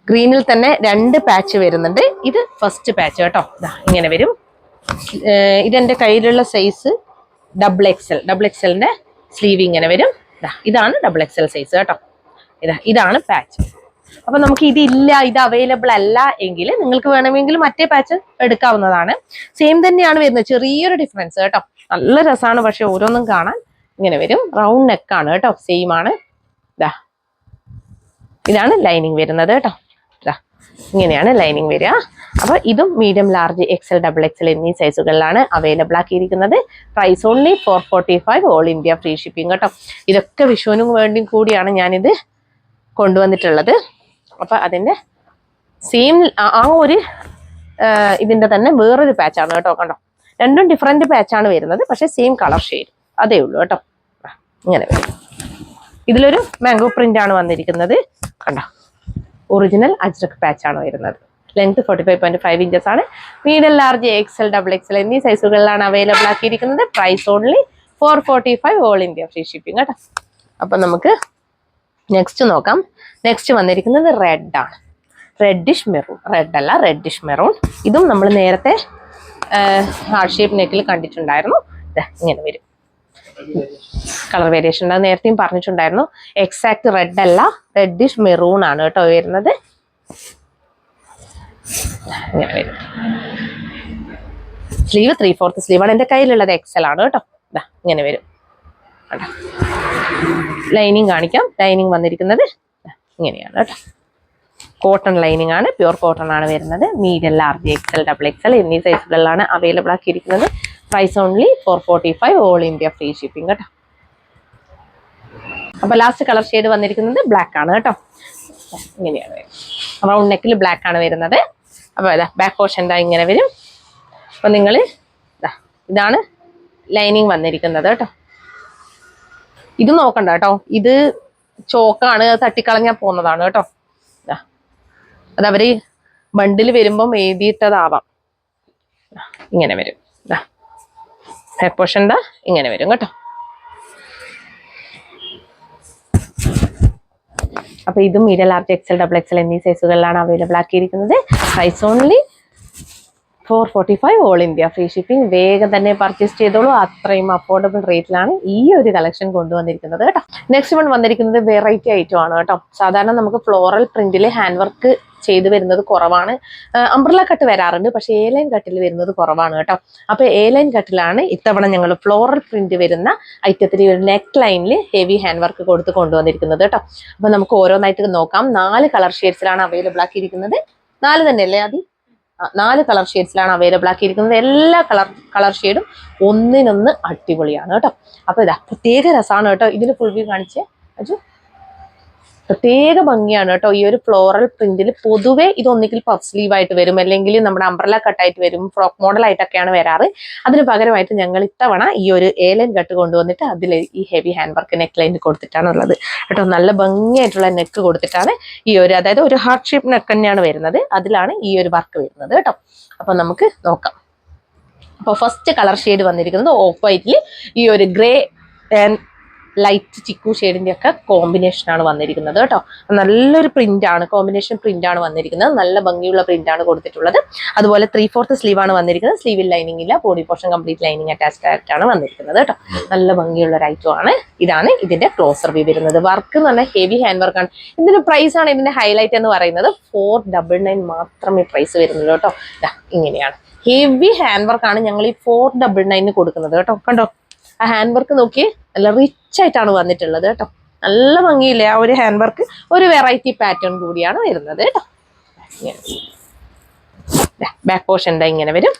ഗ്രീനിൽ തന്നെ 2 പാച്ച് വരുന്നുണ്ട്. ഇത് ഫസ്റ്റ് പാച്ച് കേട്ടോ. ഇങ്ങനെ വരും. ഇതെന്റെ കയ്യിലുള്ള സൈസ് ഡബിൾ എക്സൽ. ഡബിൾ എക്സലിന്റെ സ്ലീവ് ഇങ്ങനെ വരും. ഇതാണ് ഡബിൾ എക്സൽ സൈസ് കേട്ടോ. ഇതാണ് പാച്ച്. അപ്പൊ നമുക്ക് ഇതില്ല, ഇത് അവൈലബിൾ അല്ല എങ്കിൽ നിങ്ങൾക്ക് വേണമെങ്കിൽ മറ്റേ പാച്ച് എടുക്കാവുന്നതാണ്. സെയിം തന്നെയാണ് വരുന്നത്, ചെറിയൊരു ഡിഫറൻസ് കേട്ടോ. നല്ല രസമാണ്, പക്ഷെ ഓരോന്നും കാണാൻ ഇങ്ങനെ വരും. റൗണ്ട് നെക്കാണ് കേട്ടോ, സെയിം ആണ്. ഇതാണ് ലൈനിങ് വരുന്നത് കേട്ടോ. ഇങ്ങനെയാണ് ലൈനിങ് വരിക. അപ്പൊ ഇതും medium, large, XL, double XL എന്നീ സൈസുകളിലാണ് അവൈലബിൾ ആക്കിയിരിക്കുന്നത്. Price only 445, all India free shipping കേട്ടോ. ഇതൊക്കെ വിഷുവിനും വേണ്ടി കൂടിയാണ് ഞാനിത് കൊണ്ടുവന്നിട്ടുള്ളത്. അപ്പൊ അതിന്റെ സെയിം ആ ഒരു ഇതിന്റെ തന്നെ വേറൊരു പാച്ചാണ് കേട്ടോ. കണ്ടോ, രണ്ടും ഡിഫറെന്റ് പാച്ചാണ് വരുന്നത്, പക്ഷെ സെയിം കളർ ഷെയ്ഡ് അതേ ഉള്ളൂ കേട്ടോ. ഇങ്ങനെ വരും. ഇതിലൊരു മാംഗോ പ്രിന്റ് ആണ് വന്നിരിക്കുന്നത്. കണ്ടോ, ഒറിജിനൽ അജ്രക് പാച്ച് ആണ് വരുന്നത്. ലെങ്ത് 45.5 ഇഞ്ചസ് ആണ്. Medium, large, XL, double XL എന്നീ സൈസുകളിലാണ് അവൈലബിൾ ആക്കിയിരിക്കുന്നത്. Price only 445, all India free shipping കേട്ടോ. അപ്പൊ നമുക്ക് നെക്സ്റ്റ് നോക്കാം. നെക്സ്റ്റ് വന്നിരിക്കുന്നത് റെഡ് ആണ്. റെഡിഷ് മെറൂൺ, റെഡ് അല്ല റെഡിഷ് മെറൂൺ. ഇതും നമ്മൾ നേരത്തെ ഹാർട്ട് ഷേപ്പ് നെക്കിൽ കണ്ടിട്ടുണ്ടായിരുന്നു. ഇങ്ങനെ വരും. കളർ വേരിയേഷൻ ഉണ്ട്, നേരത്തെയും പറഞ്ഞിട്ടുണ്ടായിരുന്നു. എക്സാക്ട് റെഡ് അല്ല, റെഡിഷ് മെറൂൺ ആണ് കേട്ടോ വരുന്നത്. ഇങ്ങനെ വരും. സ്ലീവ് 3/4 സ്ലീവാണ്. എൻ്റെ കയ്യിലുള്ളത് എക്സൽ ആണ് കേട്ടോ. ഇങ്ങനെ വരും. ലൈനിങ് കാണിക്കാം. ലൈനിങ് വന്നിരിക്കുന്നത് ഇങ്ങനെയാണ് കേട്ടോ. കോട്ടൺ ലൈനിങ് ആണ്, പ്യൂർ കോട്ടൺ ആണ് വരുന്നത്. Medium, large, XL, double XL എന്നീ സൈസുകളിലാണ് അവൈലബിൾ ആക്കിയിരിക്കുന്നത്. Price only 445, all India free shipping കേട്ടോ. അപ്പൊ ലാസ്റ്റ് കളർ ഷെയ്ഡ് വന്നിരിക്കുന്നത് ബ്ലാക്ക് ആണ് കേട്ടോ. ഇങ്ങനെയാണ് വരുന്നത്. റൗണ്ട് നെക്കിൽ ബ്ലാക്ക് ആണ് വരുന്നത്. അപ്പൊ ബാക്ക് പോർഷൻ ഇങ്ങനെ വരും. അപ്പൊ നിങ്ങൾ ഇതാണ് ലൈനിങ് വന്നിരിക്കുന്നത് കേട്ടോ. ഇത് നോക്കണ്ട കേട്ടോ, ഇത് ചോക്കാണ്, തട്ടിക്കളഞ്ഞാൽ പോകുന്നതാണ് കേട്ടോ. അതവര് ബണ്ടിൽ വരുമ്പം എഴുതിയിട്ടതാവാം. ഇങ്ങനെ വരും. ബാക്ക് പോർഷൻ ഇങ്ങനെ വരും കേട്ടോ. അപ്പൊ ഇതും medium, large, XL, double XL എന്നീ സൈസുകളിലാണ് അവൈലബിൾ ആക്കിയിരിക്കുന്നത്. Price only 445, all India free shipping. വേഗം തന്നെ പർച്ചേസ് ചെയ്തോളൂ. അത്രയും അഫോർഡബിൾ റേറ്റിലാണ് ഈ ഒരു കളക്ഷൻ കൊണ്ടുവന്നിരിക്കുന്നത് കേട്ടോ. നെക്സ്റ്റ് വൺ വന്നിരിക്കുന്നത് വെറൈറ്റി ഐറ്റം ആണ് കേട്ടോ. സാധാരണ നമുക്ക് ഫ്ലോറൽ പ്രിന്റിൽ ഹാൻഡ് വർക്ക് ചെയ്ത് വരുന്നത് കുറവാണ്. അംബ്രല കട്ട് വരാറുണ്ട്, പക്ഷെ എ ലൈൻ കട്ടിൽ വരുന്നത് കുറവാണ് കേട്ടോ. അപ്പൊ എ ലൈൻ കട്ടിലാണ് ഇത്തവണ ഞങ്ങൾ ഫ്ലോറൽ പ്രിന്റ് വരുന്ന ഐറ്റത്തിൽ ഒരു നെക്ക് ലൈനിൽ ഹെവി ഹാൻഡ് വർക്ക് കൊടുത്ത് കൊണ്ടുവന്നിരിക്കുന്നത് കേട്ടോ. അപ്പൊ നമുക്ക് ഓരോന്നായിട്ട് നോക്കാം. 4 കളർ ഷെയ്ഡ്സിലാണ് അവൈലബിൾ ആക്കിയിരിക്കുന്നത്. 4 തന്നെയല്ലേ ആദ്യം? 4 കളർ ഷെയ്ഡ്സിലാണ് അവൈലബിൾ ആക്കിയിരിക്കുന്നത്. എല്ലാ കളർ ഷെയ്ഡും ഒന്നിനൊന്ന് അടിപൊളിയാണ് കേട്ടോ. അപ്പൊ ഇതാ പ്രത്യേക രസമാണ് കേട്ടോ. ഇതിന് ഫുൾ വ്യൂ കാണിച്ചേ അജു. പ്രത്യേക ഭംഗിയാണ് കേട്ടോ. ഈ ഒരു ഫ്ലോറൽ പ്രിന്റിൽ പൊതുവെ ഇതൊന്നിക്കിൽ പഫ് സ്ലീവ് ആയിട്ട് വരും, അല്ലെങ്കിൽ നമ്മുടെ അംബ്രല കട്ടായിട്ട് വരും, ഫ്രോക്ക് മോഡൽ ആയിട്ടൊക്കെയാണ് വരാറ്. അതിന് പകരമായിട്ട് ഞങ്ങൾ ഇത്തവണ ഈ ഒരു ഏലൻ കട്ട് കൊണ്ടുവന്നിട്ട് അതിൽ ഈ heavy hand work neck line കൊടുത്തിട്ടാണ് ഉള്ളത് കേട്ടോ. നല്ല ഭംഗിയായിട്ടുള്ള നെക്ക് കൊടുത്തിട്ടാണ് ഈ ഒരു, അതായത് ഒരു ഹാർട്ട് ഷേപ്പ് നെക്ക് തന്നെയാണ് വരുന്നത്, അതിലാണ് ഈ ഒരു വർക്ക് വരുന്നത് കേട്ടോ. അപ്പൊ നമുക്ക് നോക്കാം. അപ്പോൾ ഫസ്റ്റ് കളർ ഷെയ്ഡ് വന്നിരിക്കുന്നത് ഓഫ് വൈറ്റിൽ ഈ ഒരു ഗ്രേ ആൻഡ് ലൈറ്റ് ചിക്കു ഷെയ്ഡിന്റെ ഒക്കെ കോമ്പിനേഷൻ ആണ് വന്നിരിക്കുന്നത് കേട്ടോ. നല്ലൊരു പ്രിന്റ് ആണ്, കോമ്പിനേഷൻ പ്രിന്റ് ആണ് വന്നിരിക്കുന്നത്. നല്ല ഭംഗിയുള്ള പ്രിന്റ് ആണ് കൊടുത്തിട്ടുള്ളത്. അതുപോലെ 3/4 സ്ലീവ് ആണ് വന്നിരിക്കുന്നത്. സ്ലീവിൽ ലൈനിങ് ഇല്ല, body portion complete lining attached ആയിട്ടാണ് വന്നിരിക്കുന്നത് കേട്ടോ. നല്ല ഭംഗിയുള്ള ഒരു ഐറ്റം ആണ്. ഇതാണ് ഇതിന്റെ ക്ലോസർ വ്യൂ വരുന്നത്. വർക്ക് എന്ന് പറഞ്ഞാൽ ഹെവി ഹാൻഡ് വർക്ക് ആണ്. ഇതിന്റെ പ്രൈസ് ആണ് ഇതിന്റെ ഹൈലൈറ്റ് എന്ന് പറയുന്നത്. 499 മാത്രമേ പ്രൈസ് വരുന്നുള്ളൂ കേട്ടോ. ഇങ്ങനെയാണ് ഹെവി ഹാൻഡ് വർക്ക് ആണ് ഞങ്ങൾ ഈ 499 കൊടുക്കുന്നത് കേട്ടോ. കണ്ടോ, ആ ഹാൻഡ് വർക്ക് നോക്കി നല്ല റിച്ച് ആയിട്ടാണ് വന്നിട്ടുള്ളത് കേട്ടോ. നല്ല ഭംഗിയില്ലേ ആ ഒരു ഹാൻഡ് വർക്ക്. ഒരു വെറൈറ്റി പാറ്റേൺ കൂടിയാണ് വരുന്നത് കേട്ടോ. ബാക്ക് പോർഷൻ ഇങ്ങനെ വരും.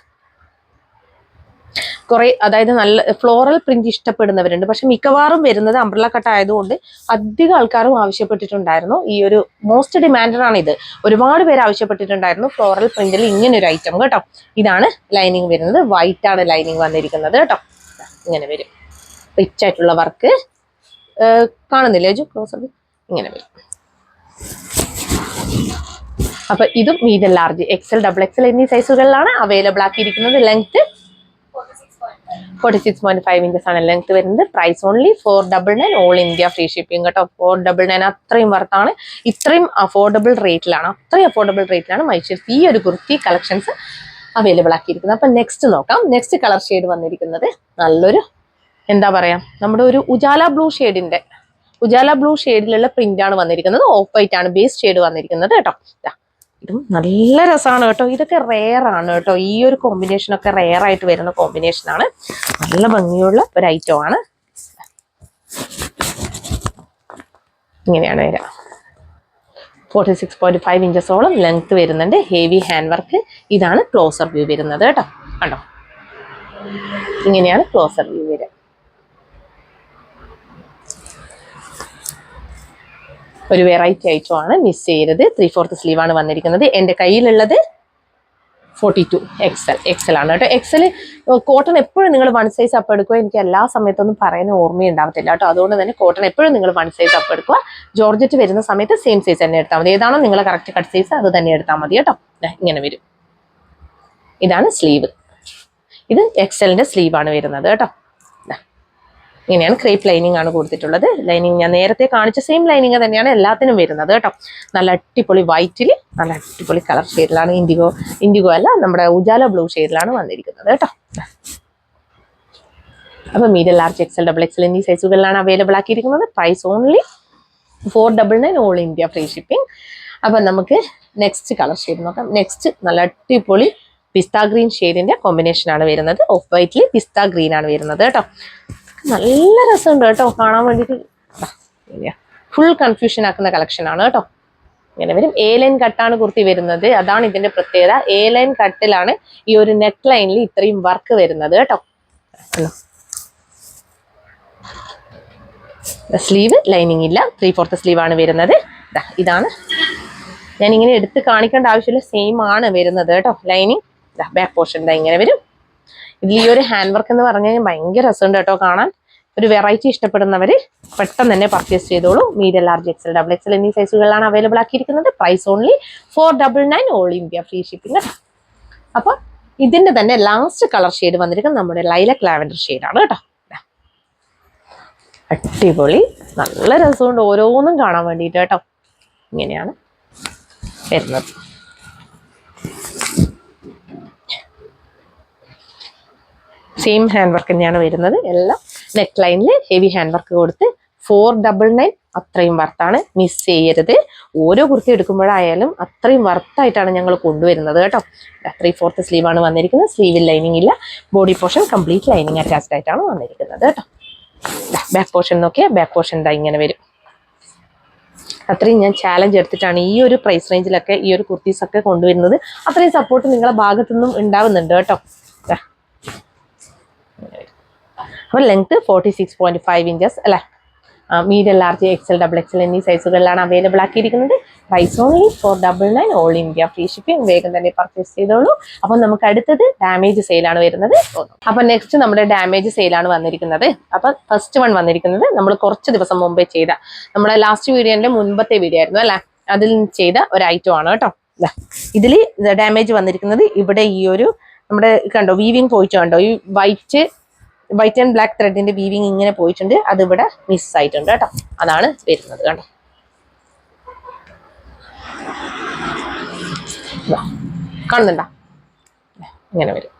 കുറെ, അതായത് നല്ല ഫ്ലോറൽ പ്രിന്റ് ഇഷ്ടപ്പെടുന്നവരുണ്ട്, പക്ഷെ മിക്കവാറും വരുന്നത് അംബ്രല കട്ട് ആയതുകൊണ്ട് അധികം ആൾക്കാരും ആവശ്യപ്പെട്ടിട്ടുണ്ടായിരുന്നു. ഈ ഒരു മോസ്റ്റ് ഡിമാൻഡഡ് ആണ് ഇത്. ഒരുപാട് പേര് ആവശ്യപ്പെട്ടിട്ടുണ്ടായിരുന്നു ഫ്ലോറൽ പ്രിന്റിൽ ഇങ്ങനെ ഒരു ഐറ്റം കേട്ടോ. ഇതാണ് ലൈനിങ് വരുന്നത്. വൈറ്റ് ആണ് ലൈനിങ് വന്നിരിക്കുന്നത് കേട്ടോ. ഇങ്ങനെ വരും, റിച്ച് ആയിട്ടുള്ള വർക്ക് കാണുന്നില്ലേ ക്ലോസർ, ഇങ്ങനെ വരും. അപ്പൊ ഇതും മീഡിയം, ലാർജ്, XL, XXL എന്നീ സൈസുകളിലാണ് അവൈലബിൾ ആക്കിയിരിക്കുന്നത്. ലെങ്ത് 46.5 ഇഞ്ചസ് ആണ് ലെങ്ത് വരുന്നത്. Price only 499, all India free shipping കേട്ടോ. 499 അത്രയും വർത്താണ്. ഇത്രയും അഫോർഡബിൾ റേറ്റിലാണ് മൈഷേഴ്സ് ഈ ഒരു കുർത്തി കളക്ഷൻസ് അവൈലബിൾ ആക്കിയിരിക്കുന്നത്. അപ്പൊ നെക്സ്റ്റ് നോക്കാം. നെക്സ്റ്റ് കളർ ഷെയ്ഡ് വന്നിരിക്കുന്നത് നല്ലൊരു, എന്താ പറയാ, നമ്മുടെ ഒരു ഉജാല ബ്ലൂ ഷെയ്ഡിലുള്ള പ്രിന്റ് ആണ് വന്നിരിക്കുന്നത്. ഓഫ് വൈറ്റ് ആണ് ബേസ് ഷെയ്ഡ് വന്നിരിക്കുന്നത് കേട്ടോ. ഇതും നല്ല രസമാണ് കേട്ടോ. ഇതൊക്കെ റെയർ ആണ് കേട്ടോ. ഈ ഒരു കോമ്പിനേഷൻ ഒക്കെ റെയർ ആയിട്ട് വരുന്ന കോമ്പിനേഷൻ ആണ്. നല്ല ഭംഗിയുള്ള ഒരു ഐറ്റം ആണ്. ഇങ്ങനെയാണ് വരിക. 46.5 ഇഞ്ചസോളം ലെങ്ത് വരുന്നുണ്ട്. Heavy hand work. ഇതാണ് ക്ലോസർ വ്യൂ വരുന്നത് കേട്ടോ. കണ്ടോ, ഇങ്ങനെയാണ് ക്ലോസർ വ്യൂ വരിക. ഒരു വെറൈറ്റി ഐറ്റം ആണ്, മിസ് ചെയ്യരുത്. 3/4 സ്ലീവ് ആണ് വന്നിരിക്കുന്നത്. എൻ്റെ കയ്യിലുള്ളത് 42 XL ആണ് കേട്ടോ. XL കോട്ടൺ എപ്പോഴും നിങ്ങൾ 1 സൈസ് അപ്പ് എടുക്കുക. എനിക്ക് എല്ലാ സമയത്തൊന്നും പറയാൻ ഓർമ്മയുണ്ടാവത്തില്ല കേട്ടോ. അതുകൊണ്ട് തന്നെ കോട്ടൺ എപ്പോഴും നിങ്ങൾ 1 സൈസ് അപ്പ് എടുക്കുക. ജോർജറ്റ് വരുന്ന സമയത്ത് സെയിം സൈസ് തന്നെ എടുത്താൽ മതി. ഏതാണോ നിങ്ങളെ കറക്റ്റ് കട്ട് സൈസ് അത് തന്നെ എടുത്താൽ മതി കേട്ടോ. ഇങ്ങനെ വരും. ഇതാണ് സ്ലീവ്. ഇത് XLന്റെ സ്ലീവ് ആണ് വരുന്നത് കേട്ടോ. ഇങ്ങനെയാണ് ക്രേപ്പ് ലൈനിങ് ആണ് കൊടുത്തിട്ടുള്ളത്. ലൈനിങ് ഞാൻ നേരത്തെ കാണിച്ച സെയിം ലൈനിങ് തന്നെയാണ് എല്ലാത്തിനും വരുന്നത് കേട്ടോ. നല്ല അടിപൊളി വൈറ്റിൽ നല്ല അടിപൊളി കളർ ഷെയ്ഡിലാണ്. ഇൻഡിഗോ അല്ല, നമ്മുടെ ഉജാല ബ്ലൂ ഷെയ്ഡിലാണ് വന്നിരിക്കുന്നത് കേട്ടോ. അപ്പൊ മീഡിയം, ലാർജ്, XL, XXL എന്നീ സൈസുകളിലാണ് അവൈലബിൾ ആക്കിയിരിക്കുന്നത്. Price only 499, all India free shipping. അപ്പൊ നമുക്ക് നെക്സ്റ്റ് കളർ ഷെയ്ഡ് നോക്കാം. നെക്സ്റ്റ് നല്ല അടിപൊളി പിസ്ത ഗ്രീൻ ഷെയ്ഡിന്റെ കോമ്പിനേഷൻ ആണ് വരുന്നത്. ഓഫ് വൈറ്റിൽ പിസ്ത ഗ്രീൻ ആണ് വരുന്നത് കേട്ടോ. നല്ല രസമുണ്ട് കേട്ടോ കാണാൻ വേണ്ടിയിട്ട്. ഫുൾ കൺഫ്യൂഷൻ ആക്കുന്ന കളക്ഷൻ ആണ് കേട്ടോ. ഇങ്ങനെ വരും. A ലൈൻ കട്ടാണ് കുർത്തി വരുന്നത്. അതാണ് ഇതിന്റെ പ്രത്യേകത. A ലൈൻ കട്ടിലാണ് ഈ ഒരു നെക്ക് ലൈനിൽ ഇത്രയും വർക്ക് വരുന്നത് കേട്ടോ. സ്ലീവ് ലൈനിങ് ഇല്ല. 3/4 സ്ലീവ് ആണ് വരുന്നത്. ഇതാണ് ഞാൻ ഇങ്ങനെ എടുത്ത് കാണിക്കേണ്ട ആവശ്യമില്ല, സെയിം ആണ് വരുന്നത് കേട്ടോ. ലൈനിങ് ബാക്ക് പോർഷൻ ഇങ്ങനെ വരും. ഇതിൽ ഈ ഒരു ഹാൻഡ് വർക്ക് എന്ന് പറഞ്ഞു കഴിഞ്ഞാൽ ഭയങ്കര രസമുണ്ട് കേട്ടോ കാണാൻ. ഒരു വെറൈറ്റി ഇഷ്ടപ്പെടുന്നവർ പെട്ടെന്ന് തന്നെ പർച്ചേസ് ചെയ്തോളൂ. മീഡിയം, ലാർജ്, XL, XXL എന്നീ സൈസുകളിലാണ് അവൈലബിൾ ആക്കിയിരിക്കുന്നത്. Price only 499, all India free shipping. അപ്പൊ ഇതിന്റെ തന്നെ ലാസ്റ്റ് കളർ ഷെയ്ഡ് വന്നിരിക്കുന്നത് നമ്മുടെ ലൈലക് ലാവൻഡർ ഷെയ്ഡാണ് കേട്ടോ. അടിപൊളി, നല്ല രസമുണ്ട് ഓരോന്നും കാണാൻ വേണ്ടിയിട്ട് കേട്ടോ. ഇങ്ങനെയാണ് വരുന്നത്. സെയിം ഹാൻഡ് വർക്ക് തന്നെയാണ് വരുന്നത്. എല്ലാം നെക്ക് ലൈനിൽ ഹെവി ഹാൻഡ് വർക്ക് കൊടുത്ത് 499 അത്രയും വർത്താണ്. മിസ് ചെയ്യരുത്. ഓരോ കുർത്തി എടുക്കുമ്പോഴായാലും അത്രയും വർത്തായിട്ടാണ് ഞങ്ങൾ കൊണ്ടുവരുന്നത് കേട്ടോ. 3/4 സ്ലീവ് ആണ് വന്നിരിക്കുന്നത്. സ്ലീവിൽ ലൈനിങ് ഇല്ല. Body portion complete lining attached ആയിട്ടാണ് വന്നിരിക്കുന്നത് കേട്ടോ. ബാക്ക് പോർഷൻ നോക്കിയാൽ ബാക്ക് പോർഷൻ ഇങ്ങനെ വരും. അത്രയും ഞാൻ ചാലഞ്ച് എടുത്തിട്ടാണ് ഈ ഒരു പ്രൈസ് റേഞ്ചിലൊക്കെ ഈ ഒരു കുർത്തീസ് ഒക്കെ കൊണ്ടുവരുന്നത്. അത്രയും സപ്പോർട്ട് നിങ്ങളുടെ ഭാഗത്തു നിന്നും ഉണ്ടാവുന്നുണ്ട് കേട്ടോ. അപ്പോൾ ലെങ്ത് 46.5 ഇഞ്ചസ് അല്ലേ. Medium large XL double XL എന്നീ സൈസുകളിലാണ് അവൈലബിൾ ആക്കിയിരിക്കുന്നത്. Price only 499 all India free shipping. വേഗം തന്നെ പർച്ചേസ് ചെയ്തോളൂ. അപ്പൊ നമുക്ക് അടുത്തത് ഡാമേജ് സെയിലാണ് വരുന്നത്. അപ്പൊ നെക്സ്റ്റ് നമ്മുടെ ഡാമേജ് സെയിലാണ് വന്നിരിക്കുന്നത്. അപ്പൊ ഫസ്റ്റ് വൺ വന്നിരിക്കുന്നത് നമ്മൾ കുറച്ച് ദിവസം മുമ്പേ ചെയ്ത നമ്മുടെ ലാസ്റ്റ് വീഡിയോന്റെ മുൻപത്തെ വീഡിയോ ആയിരുന്നു അല്ലെ, അതിൽ ചെയ്ത ഒരു ഐറ്റം ആണ് കേട്ടോ. ഇതിൽ ഡാമേജ് വന്നിരിക്കുന്നത് ഇവിടെ ഈ ഒരു നമ്മുടെ കണ്ടോ വീവിങ് പോയിട്ട് കണ്ടോ, ഈ വൈറ്റ് ആൻഡ് ബ്ലാക്ക് ത്രെഡിന്റെ വീവിങ് ഇങ്ങനെ പോയിട്ടുണ്ട്, അതിവിടെ മിസ് ആയിട്ടുണ്ട് കേട്ടോ. അതാണ് വരുന്നത് കണ്ടോ. കാണുന്നുണ്ടോ, ഇങ്ങനെ വരും.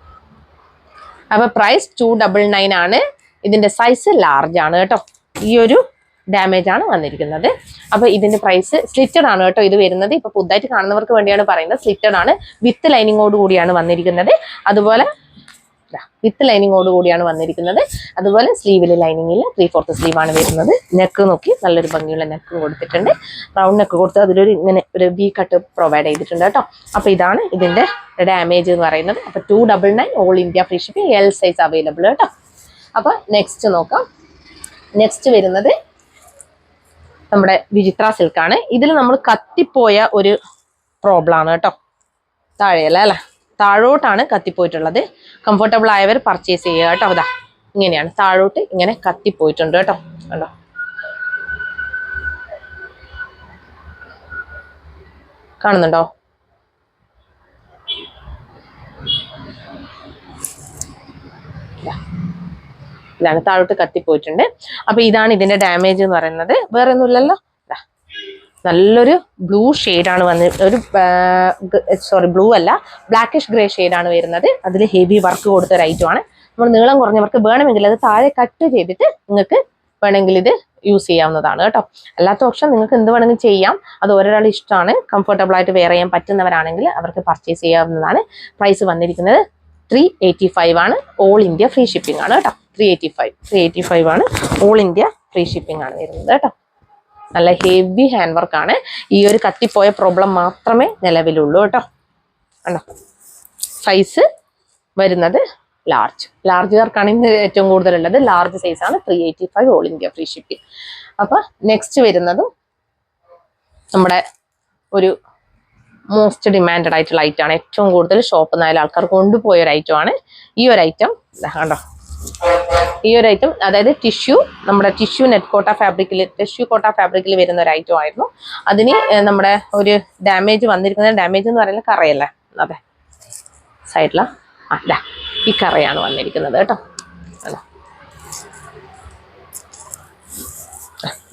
അപ്പൊ പ്രൈസ് 299 ആണ്. ഇതിന്റെ സൈസ് ലാർജ് ആണ് കേട്ടോ. ഈ ഒരു ഡാമേജ് ആണ് വന്നിരിക്കുന്നത്. അപ്പൊ ഇതിന്റെ പ്രൈസ് സ്ലിറ്റഡ് ആണ് കേട്ടോ ഇത് വരുന്നത്. ഇപ്പൊ പുതുതായിട്ട് കാണുന്നവർക്ക് വേണ്ടിയാണ് പറയുന്നത്. സ്ലിറ്റഡ് ആണ്, വിത്ത് ലൈനിങ്ങോട് കൂടിയാണ് വന്നിരിക്കുന്നത്. അതുപോലെ വിത്ത് ലൈനിങ്ങോട് കൂടിയാണ് വന്നിരിക്കുന്നത്. അതുപോലെ സ്ലീവിൽ ലൈനിങ് ഇല്ല, 3/4 സ്ലീവ് ആണ് വരുന്നത്. നെക്ക് നോക്കി നല്ലൊരു ഭംഗിയുള്ള നെക്ക് കൊടുത്തിട്ടുണ്ട്. റൗണ്ട് നെക്ക് കൊടുത്ത് അതിലൊരു ഇങ്ങനെ ഒരു വി കട്ട് പ്രൊവൈഡ് ചെയ്തിട്ടുണ്ട് കേട്ടോ. അപ്പൊ ഇതാണ് ഇതിന്റെ ഡാമേജ് എന്ന് പറയുന്നത്. അപ്പൊ 299 all India free shipping, L size available കേട്ടോ. അപ്പൊ നെക്സ്റ്റ് നോക്കാം. നെക്സ്റ്റ് വരുന്നത് നമ്മുടെ വിചിത്ര സിൽക്കാണ്. ഇതിൽ നമ്മൾ കത്തിപ്പോയ ഒരു പ്രോബ്ലം ആണ് കേട്ടോ. താഴെയല്ല അല്ലെ, താഴോട്ടാണ് കത്തിപ്പോയിട്ടുള്ളത്. കംഫർട്ടബിൾ ആയവർ പർച്ചേസ് ചെയ്യുക കേട്ടോ. അതാ ഇങ്ങനെയാണ്, താഴോട്ട് ഇങ്ങനെ കത്തിപ്പോയിട്ടുണ്ട് കേട്ടോ. കണ്ടോ, കാണുന്നുണ്ടോ? ഇതാണ്, താഴോട്ട് കത്തിപ്പോയിട്ടുണ്ട്. അപ്പൊ ഇതാണ് ഇതിന്റെ ഡാമേജ് എന്ന് പറയുന്നത്. വേറെ ഒന്നുമില്ലല്ലോ. നല്ലൊരു ബ്ലൂ ഷെയ്ഡാണ് ഒരു ബ്ലൂ അല്ല, ബ്ലാക്കിഷ് ഗ്രേ ഷെയ്ഡാണ് വരുന്നത്. അതിൽ ഹെവി വർക്ക് കൊടുത്ത ഒരു ഐറ്റം ആണ്. നമ്മൾ നീളം കുറഞ്ഞവർക്ക് വേണമെങ്കിൽ അത് താഴെ കട്ട് ചെയ്തിട്ട് നിങ്ങൾക്ക് വേണമെങ്കിൽ ഇത് യൂസ് ചെയ്യാവുന്നതാണ് കേട്ടോ. അല്ലാത്ത ഓപ്ഷൻ നിങ്ങൾക്ക് എന്ത് വേണമെങ്കിലും ചെയ്യാം, അത് ഓരോരാളുടെ ഇഷ്ടമാണ്. കംഫർട്ടബിൾ ആയിട്ട് വെയർ ചെയ്യാൻ പറ്റുന്നവരാണെങ്കിൽ അവർക്ക് പർച്ചേസ് ചെയ്യാവുന്നതാണ്. പ്രൈസ് വന്നിരിക്കുന്നത് 385 ആണ്. ഓൾ ഇന്ത്യ ഫ്രീ ഷിപ്പിംഗ് ആണ് കേട്ടോ. 385 ആണ്. ഓൾ ഇന്ത്യ ഫ്രീ ഷിപ്പിംഗ് ആണ് വരുന്നത് കേട്ടോ. നല്ല ഹെവി ഹാൻഡ് വർക്ക് ആണ്. ഈ ഒരു കത്തിപ്പോയ പ്രോബ്ലം മാത്രമേ നിലവിലുള്ളൂ കേട്ടോ. ആണോ, സൈസ് വരുന്നത് ലാർജുകാർക്കാണ് ഇന്ന് ഏറ്റവും കൂടുതലുള്ളത്. ലാർജ് സൈസ് ആണ്. 385 ഓൾ ഇന്ത്യ ഫ്രീ ഷിപ്പിംഗ്. അപ്പൊ നെക്സ്റ്റ് വരുന്നതും നമ്മുടെ ഒരു മോസ്റ്റ് ഡിമാൻഡഡ് ആയിട്ടുള്ള ഐറ്റം ആണ്. ഏറ്റവും കൂടുതൽ ഷോപ്പിൽ നിന്നായാലും ആൾക്കാർ കൊണ്ടുപോയ ഒരു ഐറ്റം ആണ് ഈ ഒരു ഐറ്റം. കണ്ടോ, ഈ ഒരു ഐറ്റം അതായത് നമ്മുടെ ടിഷ്യൂ കോട്ട ഫാബ്രിക്കിൽ വരുന്ന ഒരു ഐറ്റം ആയിരുന്നു. അതിന് നമ്മുടെ ഒരു ഡാമേജ് വന്നിരിക്കുന്നത്, ഡാമേജ് എന്ന് പറയുന്നത് കറയല്ലേ, അതെ സൈഡില അല്ല, ഈ കറയാണ് വന്നിരിക്കുന്നത് കേട്ടോ.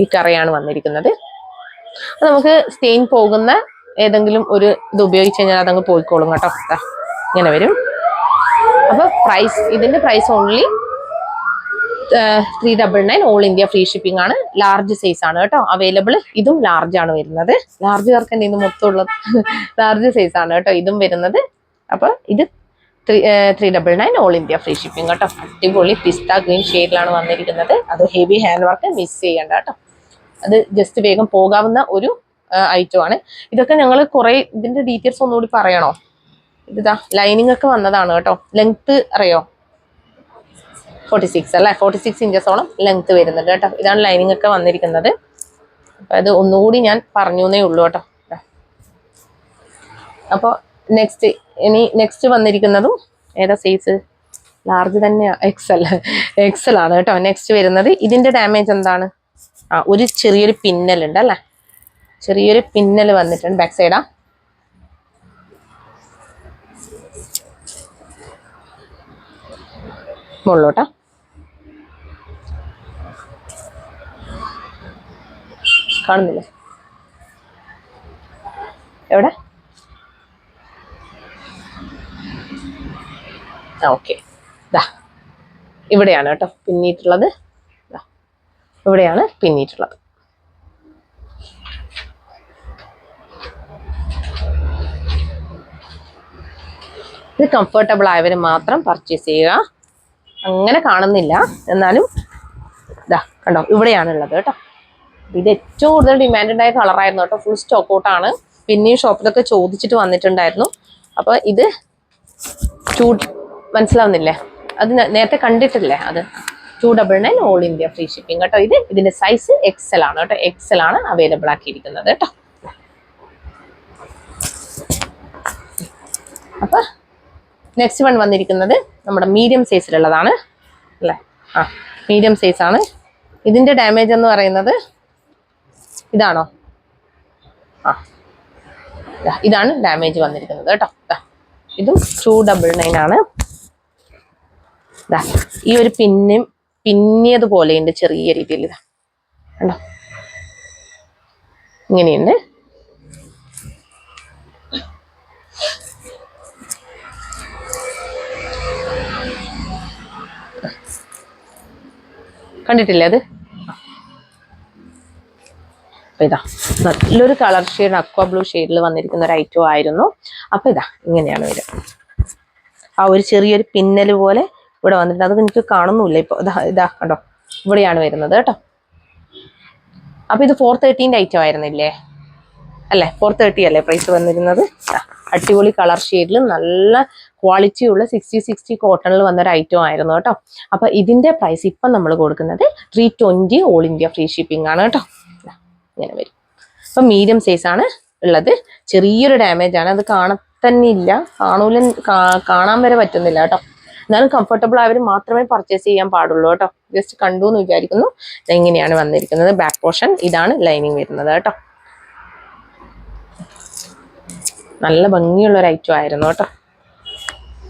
ഈ കറയാണ് വന്നിരിക്കുന്നത്. നമുക്ക് സ്റ്റെയിൻ പോകുന്ന ഏതെങ്കിലും ഒരു ഇത് ഉപയോഗിച്ച് കഴിഞ്ഞാൽ അതങ്ങ് പോയിക്കോളും കേട്ടോ. ഇങ്ങനെ വരും. അപ്പൊ ഇതിന്റെ price only 399 all India free shipping ആണ്. ലാർജ് സൈസ് ആണ് കേട്ടോ അവൈലബിൾ. ഇതും ലാർജ് ആണ് വരുന്നത്. ലാർജുകാർക്ക് തന്നെ ഇന്ന് മൊത്തമുള്ളത് ലാർജ് സൈസ് ആണ് കേട്ടോ ഇതും വരുന്നത്. അപ്പൊ ഇത് 399 ഓൾ ഇന്ത്യ ഫ്രീ ഷിപ്പിംഗ് കേട്ടോ. അടിപൊളി പിസ്ത ഗ്രീൻ ഷെയ്ഡിലാണ് വന്നിരിക്കുന്നത്. അത് ഹെവി ഹാൻഡ് വർക്ക്, മിസ് ചെയ്യണ്ട കേട്ടോ. അത് ജസ്റ്റ് വേഗം പോകാവുന്ന ഒരു ഐറ്റം ആണ്. ഇതൊക്കെ ഞങ്ങൾ കുറെ ഇതിന്റെ ഡീറ്റെയിൽസ് ഒന്നുകൂടി പറയണോ? ഇതാ ലൈനിങ് ഒക്കെ വന്നതാണ് കേട്ടോ. ലെങ്ത് അറിയോ? 46 അല്ലെ, 46 ഇഞ്ചസോളം ലെങ്ത് വരുന്നുണ്ട് കേട്ടോ. ഇതാണ് ലൈനിങ് ഒക്കെ വന്നിരിക്കുന്നത്. അപ്പൊ അത് ഒന്നുകൂടി ഞാൻ പറഞ്ഞേ ഉള്ളൂ കേട്ടോ. അപ്പോൾ നെക്സ്റ്റ് വന്നിരിക്കുന്നതും ഏതാ സൈസ്? ലാർജ് തന്നെയാ, എക്സൽ ആണ് കേട്ടോ. നെക്സ്റ്റ് വരുന്നത് ഇതിന്റെ ഡാമേജ് എന്താണ്? ഒരു ചെറിയൊരു പിന്നൽ ഉണ്ട് അല്ലേ, ചെറിയൊരു പിന്നൽ വന്നിട്ടുണ്ട് ബാക്ക് സൈഡാ. മുകളിലോട്ടാ കാണുന്നില്ലേ? എവിടെ? ഓക്കെ, ഇവിടെയാണ് കേട്ടോ പിന്നിട്ടുള്ളത്. ഇവിടെയാണ് പിന്നിട്ടുള്ളത്. ഇത് കംഫർട്ടബിൾ ആയവർ മാത്രം പർച്ചേസ് ചെയ്യുക. അങ്ങനെ കാണുന്നില്ല, എന്നാലും കണ്ടോ ഇവിടെയാണ് ഉള്ളത് കേട്ടോ. ഇത് ഏറ്റവും കൂടുതൽ ഡിമാൻഡ് ആയ കളറായിരുന്നു കേട്ടോ. ഫുൾ സ്റ്റോക്ക് ഔട്ടാണ്. പിന്നെയും ഷോപ്പിലൊക്കെ ചോദിച്ചിട്ട് വന്നിട്ടുണ്ടായിരുന്നു. അപ്പൊ ഇത് മനസ്സിലാവുന്നില്ലേ? അത് നേരത്തെ കണ്ടിട്ടില്ലേ? അത് 299 ഓൾ ഇന്ത്യ ഫ്രീ ഷിപ്പിംഗ് കേട്ടോ. ഇതിന്റെ സൈസ് XL ആണ് കേട്ടോ. XL ആണ് അവൈലബിൾ ആക്കിയിരിക്കുന്നത് കേട്ടോ. അപ്പൊ നെക്സ്റ്റ് വൺ വന്നിരിക്കുന്നത് നമ്മുടെ മീഡിയം സൈസിലുള്ളതാണ് അല്ലേ. മീഡിയം സൈസ് ആണ്. ഇതിന്റെ ഡാമേജ് എന്ന് പറയുന്നത് ഇതാണോ? ഇതാണ് ഡാമേജ് വന്നിരിക്കുന്നത് കേട്ടോ. ഇതും 299 ആണ്. ഈ ഒരു പിന്നിയതുപോലെയുണ്ട് ചെറിയ രീതിയിൽ. ഇതാ കണ്ടോ, ഇങ്ങനെയുണ്ട്. കണ്ടിട്ടില്ലേ അത്? ഇതാ നല്ലൊരു കളർ ഷെയ്ഡ്, അക്വ ബ്ലൂ ഷെയ്ഡിൽ വന്നിരിക്കുന്ന ഒരു ഐറ്റം ആയിരുന്നു. അപ്പൊ ഇതാ ഇങ്ങനെയാണ് വരിക. ആ ഒരു ചെറിയൊരു പിന്നൽ പോലെ ഇവിടെ വന്നിട്ട്, അത് എനിക്ക് കാണുന്നില്ല ഇപ്പൊ. ഇതാ കണ്ടോ, ഇവിടെയാണ് വരുന്നത് കേട്ടോ. അപ്പൊ ഇത് 430 ഐറ്റം ആയിരുന്നില്ലേ അല്ലേ? 430 അല്ലേ പ്രൈസ് വന്നിരുന്നത്? അടിപൊളി കളർ ഷെയ്ഡിൽ നല്ല ക്വാളിറ്റി ഉള്ള 60 കോട്ടണിൽ വന്നൊരു ഐറ്റം ആയിരുന്നു കേട്ടോ. അപ്പൊ ഇതിന്റെ പ്രൈസ് ഇപ്പം നമ്മൾ കൊടുക്കുന്നത് 320 ഓൾ ഇന്ത്യ ഫ്രീ ഷിപ്പിംഗ് ആണ് കേട്ടോ. ഇങ്ങനെ വരും. അപ്പൊ മീഡിയം സൈസ് ആണ് ഉള്ളത്. ചെറിയൊരു ഡാമേജ് ആണ്, അത് തന്നെ ഇല്ല, കാണാൻ വരെ പറ്റുന്നില്ല കേട്ടോ. എന്നാലും കംഫർട്ടബിൾ ആയവർ മാത്രമേ പർച്ചേസ് ചെയ്യാൻ പാടുള്ളൂ കേട്ടോ. ജസ്റ്റ് കണ്ടു എന്ന് വിചാരിക്കുന്നു. ഇങ്ങനെയാണ് വന്നിരിക്കുന്നത് ബാക്ക് പോർഷൻ. ഇതാണ് ലൈനിങ് വരുന്നത് കേട്ടോ. നല്ല ഭംഗിയുള്ള ഒരു ഐറ്റം ആയിരുന്നു കേട്ടോ.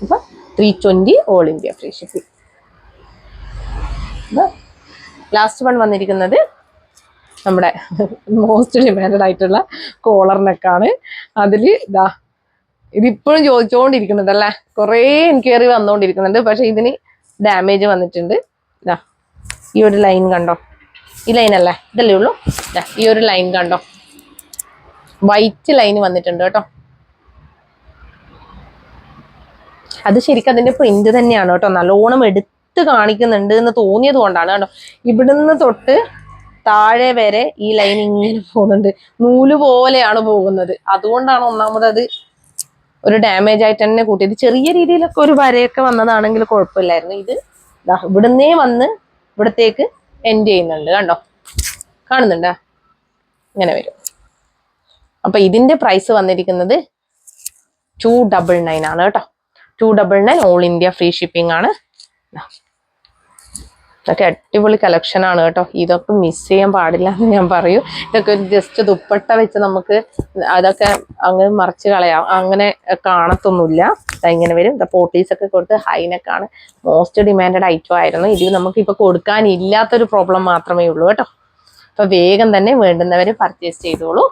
അപ്പൊ 320 all India free shipping. Last one വന്നിരിക്കുന്നത് നമ്മുടെ മോസ്റ്റ് ഡിമാൻഡഡ് ആയിട്ടുള്ള കോളർ നെക്കാണ്. അതില് ഇതിപ്പോഴും ചോദിച്ചുകൊണ്ടിരിക്കുന്നുണ്ട് അല്ലേ, കുറേ എൻക്വയറി വന്നുകൊണ്ടിരിക്കുന്നുണ്ട്. പക്ഷെ ഇതിന് ഡാമേജ് വന്നിട്ടുണ്ട്. ഈ ഒരു ലൈൻ കണ്ടോ, ഈ ലൈൻ അല്ലേ, ഇതല്ലേ ഉള്ളൂ. ഈ ഒരു ലൈൻ കണ്ടോ, വൈറ്റ് ലൈൻ വന്നിട്ടുണ്ട് കേട്ടോ. അത് ശരിക്കും അതിന്റെ പ്രിന്റ് തന്നെയാണ് കേട്ടോ. നല്ലോണം എടുത്ത് കാണിക്കുന്നുണ്ട് എന്ന് തോന്നിയത് കൊണ്ടാണ് കേട്ടോ. ഇവിടുന്ന് തൊട്ട് താഴെ വരെ ഈ ലൈൻ ഇങ്ങനെ പോകുന്നുണ്ട്, നൂല് പോലെയാണ് പോകുന്നത്. അതുകൊണ്ടാണ് ഒന്നാമത് അത് ഒരു ഡാമേജ് ആയിട്ട് തന്നെ കൂട്ടിയത്. ചെറിയ രീതിയിലൊക്കെ ഒരു വരയൊക്കെ വന്നതാണെങ്കിൽ കുഴപ്പമില്ലായിരുന്നു. ഇത് ഇവിടുന്നേ വന്ന് ഇവിടത്തേക്ക് എൻഡ് ചെയ്യുന്നുണ്ട് കണ്ടോ, കാണുന്നുണ്ടോ? ഇങ്ങനെ വരും. അപ്പൊ ഇതിന്റെ പ്രൈസ് വന്നിരിക്കുന്നത് 299 ആണ് കേട്ടോ. 299 ഓൾ ഇന്ത്യ ഫ്രീ ഷിപ്പിംഗ് ആണ്. ഇതൊക്കെ അടിപൊളി കളക്ഷൻ ആണ് കേട്ടോ. ഇതൊക്കെ മിസ് ചെയ്യാൻ പാടില്ല എന്ന് ഞാൻ പറയൂ. ഇതൊക്കെ ഒരു ജസ്റ്റ് ദുപ്പട്ട വെച്ച് നമുക്ക് അതൊക്കെ അങ്ങനെ മറിച്ച് കളയാം, അങ്ങനെ കാണത്തൊന്നുമില്ല. ഇങ്ങനെ വരും. പോട്ടീസ് ഒക്കെ കൊടുത്ത് ഹൈനെക്കാണ്. മോസ്റ്റ് ഡിമാൻഡഡ് ഐറ്റം ആയിരുന്നു. ഇത് നമുക്ക് ഇപ്പൊ കൊടുക്കാനില്ലാത്തൊരു പ്രോബ്ലം മാത്രമേ ഉള്ളൂ കേട്ടോ. അപ്പൊ വേഗം തന്നെ വേണ്ടുന്നവര് പർച്ചേസ് ചെയ്തോളൂ.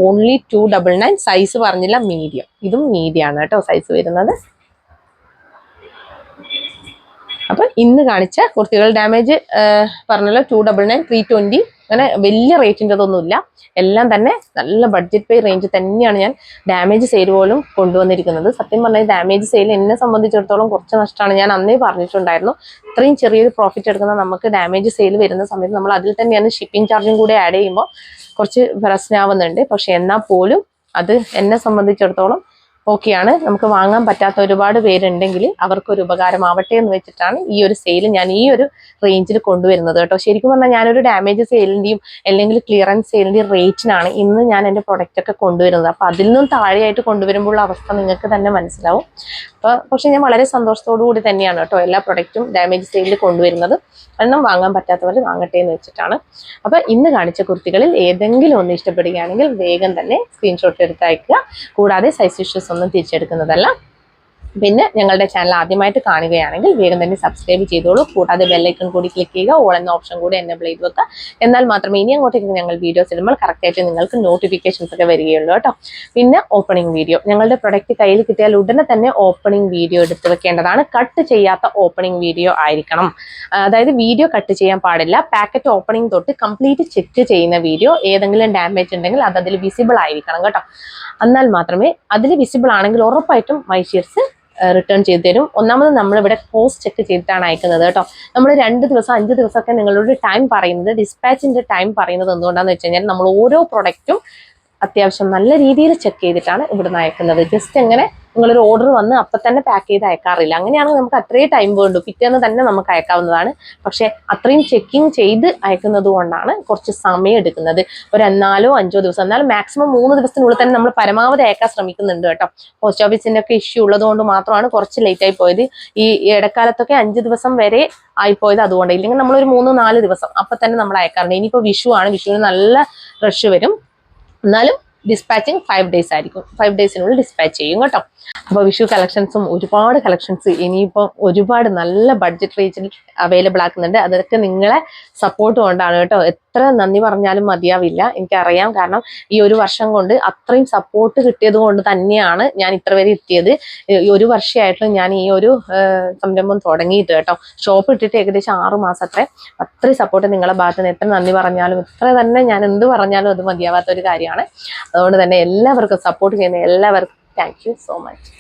ഓൺലി 299. സൈസ് പറഞ്ഞില്ല, മീഡിയം. ഇതും മീഡിയം ആണ് കേട്ടോ സൈസ് വരുന്നത്. അപ്പൊ ഇന്ന് കാണിച്ച കുർത്തികൾ ഡാമേജ് പറഞ്ഞല്ലോ 299, 320, അങ്ങനെ വലിയ റേറ്റിൻ്റെതൊന്നുമില്ല. എല്ലാം തന്നെ നല്ല ബഡ്ജറ്റ് പേ റേഞ്ച് തന്നെയാണ് ഞാൻ ഡാമേജ് സെയിൽ പോലും കൊണ്ടുവന്നിരിക്കുന്നത്. സത്യം പറഞ്ഞാൽ ഡാമേജ് സെയിൽ എന്നെ സംബന്ധിച്ചിടത്തോളം കുറച്ച് നഷ്ടമാണ്. ഞാൻ അന്നേ പറഞ്ഞിട്ടുണ്ടായിരുന്നു, ഇത്രയും ചെറിയൊരു പ്രോഫിറ്റ് എടുക്കുന്ന നമുക്ക് ഡാമേജ് സെയിൽ വരുന്ന സമയത്ത് നമ്മൾ അതിൽ തന്നെയാണ് ഷിപ്പിംഗ് ചാർജും കൂടെ ആഡ് ചെയ്യുമ്പോൾ കുറച്ച് പ്രശ്നമാവുന്നുണ്ട്. പക്ഷെ എന്നാൽ പോലും അത് എന്നെ സംബന്ധിച്ചിടത്തോളം ഓക്കെയാണ്. നമുക്ക് വാങ്ങാൻ പറ്റാത്ത ഒരുപാട് പേരുണ്ടെങ്കിൽ അവർക്കൊരു ഉപകാരമാവട്ടെ എന്ന് വെച്ചിട്ടാണ് ഈ ഒരു സെയിൽ ഞാൻ ഈ ഒരു റേഞ്ചിൽ കൊണ്ടുവരുന്നത് കേട്ടോ. ശരിക്കും പറഞ്ഞാൽ ഞാനൊരു ഡാമേജ് സെയിലിന്റെയും അല്ലെങ്കിൽ ക്ലിയറൻസ് സെയിലിന്റെയും റേറ്റിനാണ് ഇന്ന് ഞാൻ എൻ്റെ പ്രൊഡക്റ്റ് ഒക്കെ കൊണ്ടുവരുന്നത്. അപ്പൊ അതിൽ നിന്നും താഴെയായിട്ട് കൊണ്ടുവരുമ്പോൾ അവസ്ഥ നിങ്ങൾക്ക് തന്നെ മനസ്സിലാവും. പക്ഷെ ഞാൻ വളരെ സന്തോഷത്തോടു കൂടി തന്നെയാണ് കേട്ടോ എല്ലാ പ്രൊഡക്റ്റും ഡാമേജ് സെയിലിൽ കൊണ്ടുവരുന്നത്. കാരണം വാങ്ങാൻ പറ്റാത്തവർ വാങ്ങട്ടെ എന്ന് വെച്ചിട്ടാണ്. അപ്പൊ ഇന്ന് കാണിച്ച കുർത്തികളിൽ ഏതെങ്കിലും ഒന്ന് ഇഷ്ടപ്പെടുകയാണെങ്കിൽ വേഗം തന്നെ സ്ക്രീൻഷോട്ട് എടുത്ത് അയക്കുക. കൂടാതെ സൈസ് ഇഷ്യൂസ് ഒന്നും തിരിച്ചെടുക്കുന്നതല്ല. പിന്നെ ഞങ്ങളുടെ ചാനൽ ആദ്യമായിട്ട് കാണുകയാണെങ്കിൽ വേഗം തന്നെ സബ്സ്ക്രൈബ് ചെയ്തോളൂ. കൂടാതെ ബെല്ലൈക്കൺ കൂടി ക്ലിക്ക് ചെയ്യുക, ഓൾ എന്ന ഓപ്ഷൻ കൂടി എനേബിൾ ചെയ്ത് വെക്കുക. എന്നാൽ മാത്രമേ ഇനി അങ്ങോട്ടേക്ക് ഞങ്ങൾ വീഡിയോസ് ഇടുമ്പോൾ കറക്റ്റായിട്ട് നിങ്ങൾക്ക് നോട്ടിഫിക്കേഷൻസ് ഒക്കെ വരികയുള്ളൂ കേട്ടോ. പിന്നെ ഓപ്പണിംഗ് വീഡിയോ, ഞങ്ങളുടെ പ്രൊഡക്റ്റ് കയ്യിൽ കിട്ടിയാൽ ഉടനെ തന്നെ ഓപ്പണിംഗ് വീഡിയോ എടുത്ത് വെക്കേണ്ടതാണ്. കട്ട് ചെയ്യാത്ത ഓപ്പണിംഗ് വീഡിയോ ആയിരിക്കണം. അതായത് വീഡിയോ കട്ട് ചെയ്യാൻ പാടില്ല. പാക്കറ്റ് ഓപ്പണിംഗ് തൊട്ട് കംപ്ലീറ്റ് ചെക്ക് ചെയ്യുന്ന വീഡിയോ. ഏതെങ്കിലും ഡാമേജ് ഉണ്ടെങ്കിൽ അത് അതിൽ വിസിബിൾ ആയിരിക്കണം കേട്ടോ. എന്നാൽ മാത്രമേ അതിൽ വിസിബിൾ ആണെങ്കിൽ ഉറപ്പായിട്ടും മൈഷീർസ് റിട്ടേൺ ചെയ്ത് തരും. ഒന്നാമത് നമ്മളിവിടെ കോസ്റ്റ് ചെക്ക് ചെയ്തിട്ടാണ് അയക്കുന്നത് കേട്ടോ. നമ്മൾ 2 ദിവസം 5 ദിവസമൊക്കെ നിങ്ങളോട് ടൈം പറയുന്നത്, ഡിസ്പാച്ചിന്റെ ടൈം പറയുന്നത് എന്തുകൊണ്ടാന്ന് വെച്ച് കഴിഞ്ഞാൽ നമ്മൾ ഓരോ പ്രൊഡക്റ്റും അത്യാവശ്യം നല്ല രീതിയിൽ ചെക്ക് ചെയ്തിട്ടാണ് ഇവിടുന്ന് അയക്കുന്നത്. ജസ്റ്റ് എങ്ങനെ നിങ്ങളൊരു ഓർഡർ വന്ന് അപ്പം തന്നെ പാക്ക് ചെയ്ത് അയക്കാറില്ല. അങ്ങനെയാണെങ്കിൽ നമുക്ക് അത്രയും ടൈം വേണ്ടു, പിറ്റേന്ന് തന്നെ നമുക്ക് അയക്കാവുന്നതാണ്. പക്ഷേ അത്രയും ചെക്കിങ് ചെയ്ത് അയക്കുന്നത് കൊണ്ടാണ് കുറച്ച് സമയം എടുക്കുന്നത്. ഒരു 4-5 ദിവസം, എന്നാലും മാക്സിമം 3 ദിവസത്തിനുള്ളിൽ തന്നെ നമ്മൾ പരമാവധി അയക്കാൻ ശ്രമിക്കുന്നുണ്ട് കേട്ടോ. പോസ്റ്റ് ഓഫീസിന്റെ ഒക്കെ ഇഷ്യൂ ഉള്ളത് കൊണ്ട് മാത്രമാണ് കുറച്ച് ലേറ്റ് ആയി പോയത്. ഈ ഇടക്കാലത്തൊക്കെ 5 ദിവസം വരെ ആയിപ്പോയത് അതുകൊണ്ട്. ഇല്ലെങ്കിൽ നമ്മളൊരു 3-4 ദിവസം അപ്പം തന്നെ നമ്മൾ അയക്കാറുണ്ട്. ഇനിയിപ്പോൾ വിഷു ആണ്, വിഷുവിന് നല്ല റഷ് വരും. എന്നാലും ഡിസ്പാച്ചിങ് 5 ഡേയ്സ് ആയിരിക്കും. 5 ഡേയ്സിനുള്ളിൽ ഡിസ്പാച്ച് ചെയ്യും കേട്ടോ. അപ്പോൾ വിഷു കളക്ഷൻസും ഒരുപാട് കളക്ഷൻസ് ഇനിയിപ്പോൾ ഒരുപാട് നല്ല ബഡ്ജറ്റ് റേഞ്ചിൽ അവൈലബിൾ ആക്കുന്നുണ്ട്. അതൊക്കെ നിങ്ങളെ സപ്പോർട്ട് കൊണ്ടാണ് കേട്ടോ. എത്ര നന്ദി പറഞ്ഞാലും മതിയാവില്ല, എനിക്കറിയാം. കാരണം ഈ ഒരു വർഷം കൊണ്ട് അത്രയും സപ്പോർട്ട് കിട്ടിയത് കൊണ്ട് തന്നെയാണ് ഞാൻ ഇത്ര വരെ എത്തിയത്. ഈ ഒരു വർഷമായിട്ടും ഞാൻ ഈ ഒരു സംരംഭം തുടങ്ങിയിട്ട് കേട്ടോ. ഷോപ്പ് ഇട്ടിട്ട് ഏകദേശം 6 മാസത്തെ അത്രയും സപ്പോർട്ട് നിങ്ങളെ ഭാഗത്ത് നിന്ന് എത്ര നന്ദി പറഞ്ഞാലും എത്ര തന്നെ ഞാൻ എന്ത് പറഞ്ഞാലും അത് മതിയാവാത്ത ഒരു കാര്യമാണ്. അതുകൊണ്ട് തന്നെ എല്ലാവർക്കും സപ്പോർട്ട് ചെയ്യുന്ന എല്ലാവർക്കും താങ്ക് യു സോ മച്ച്.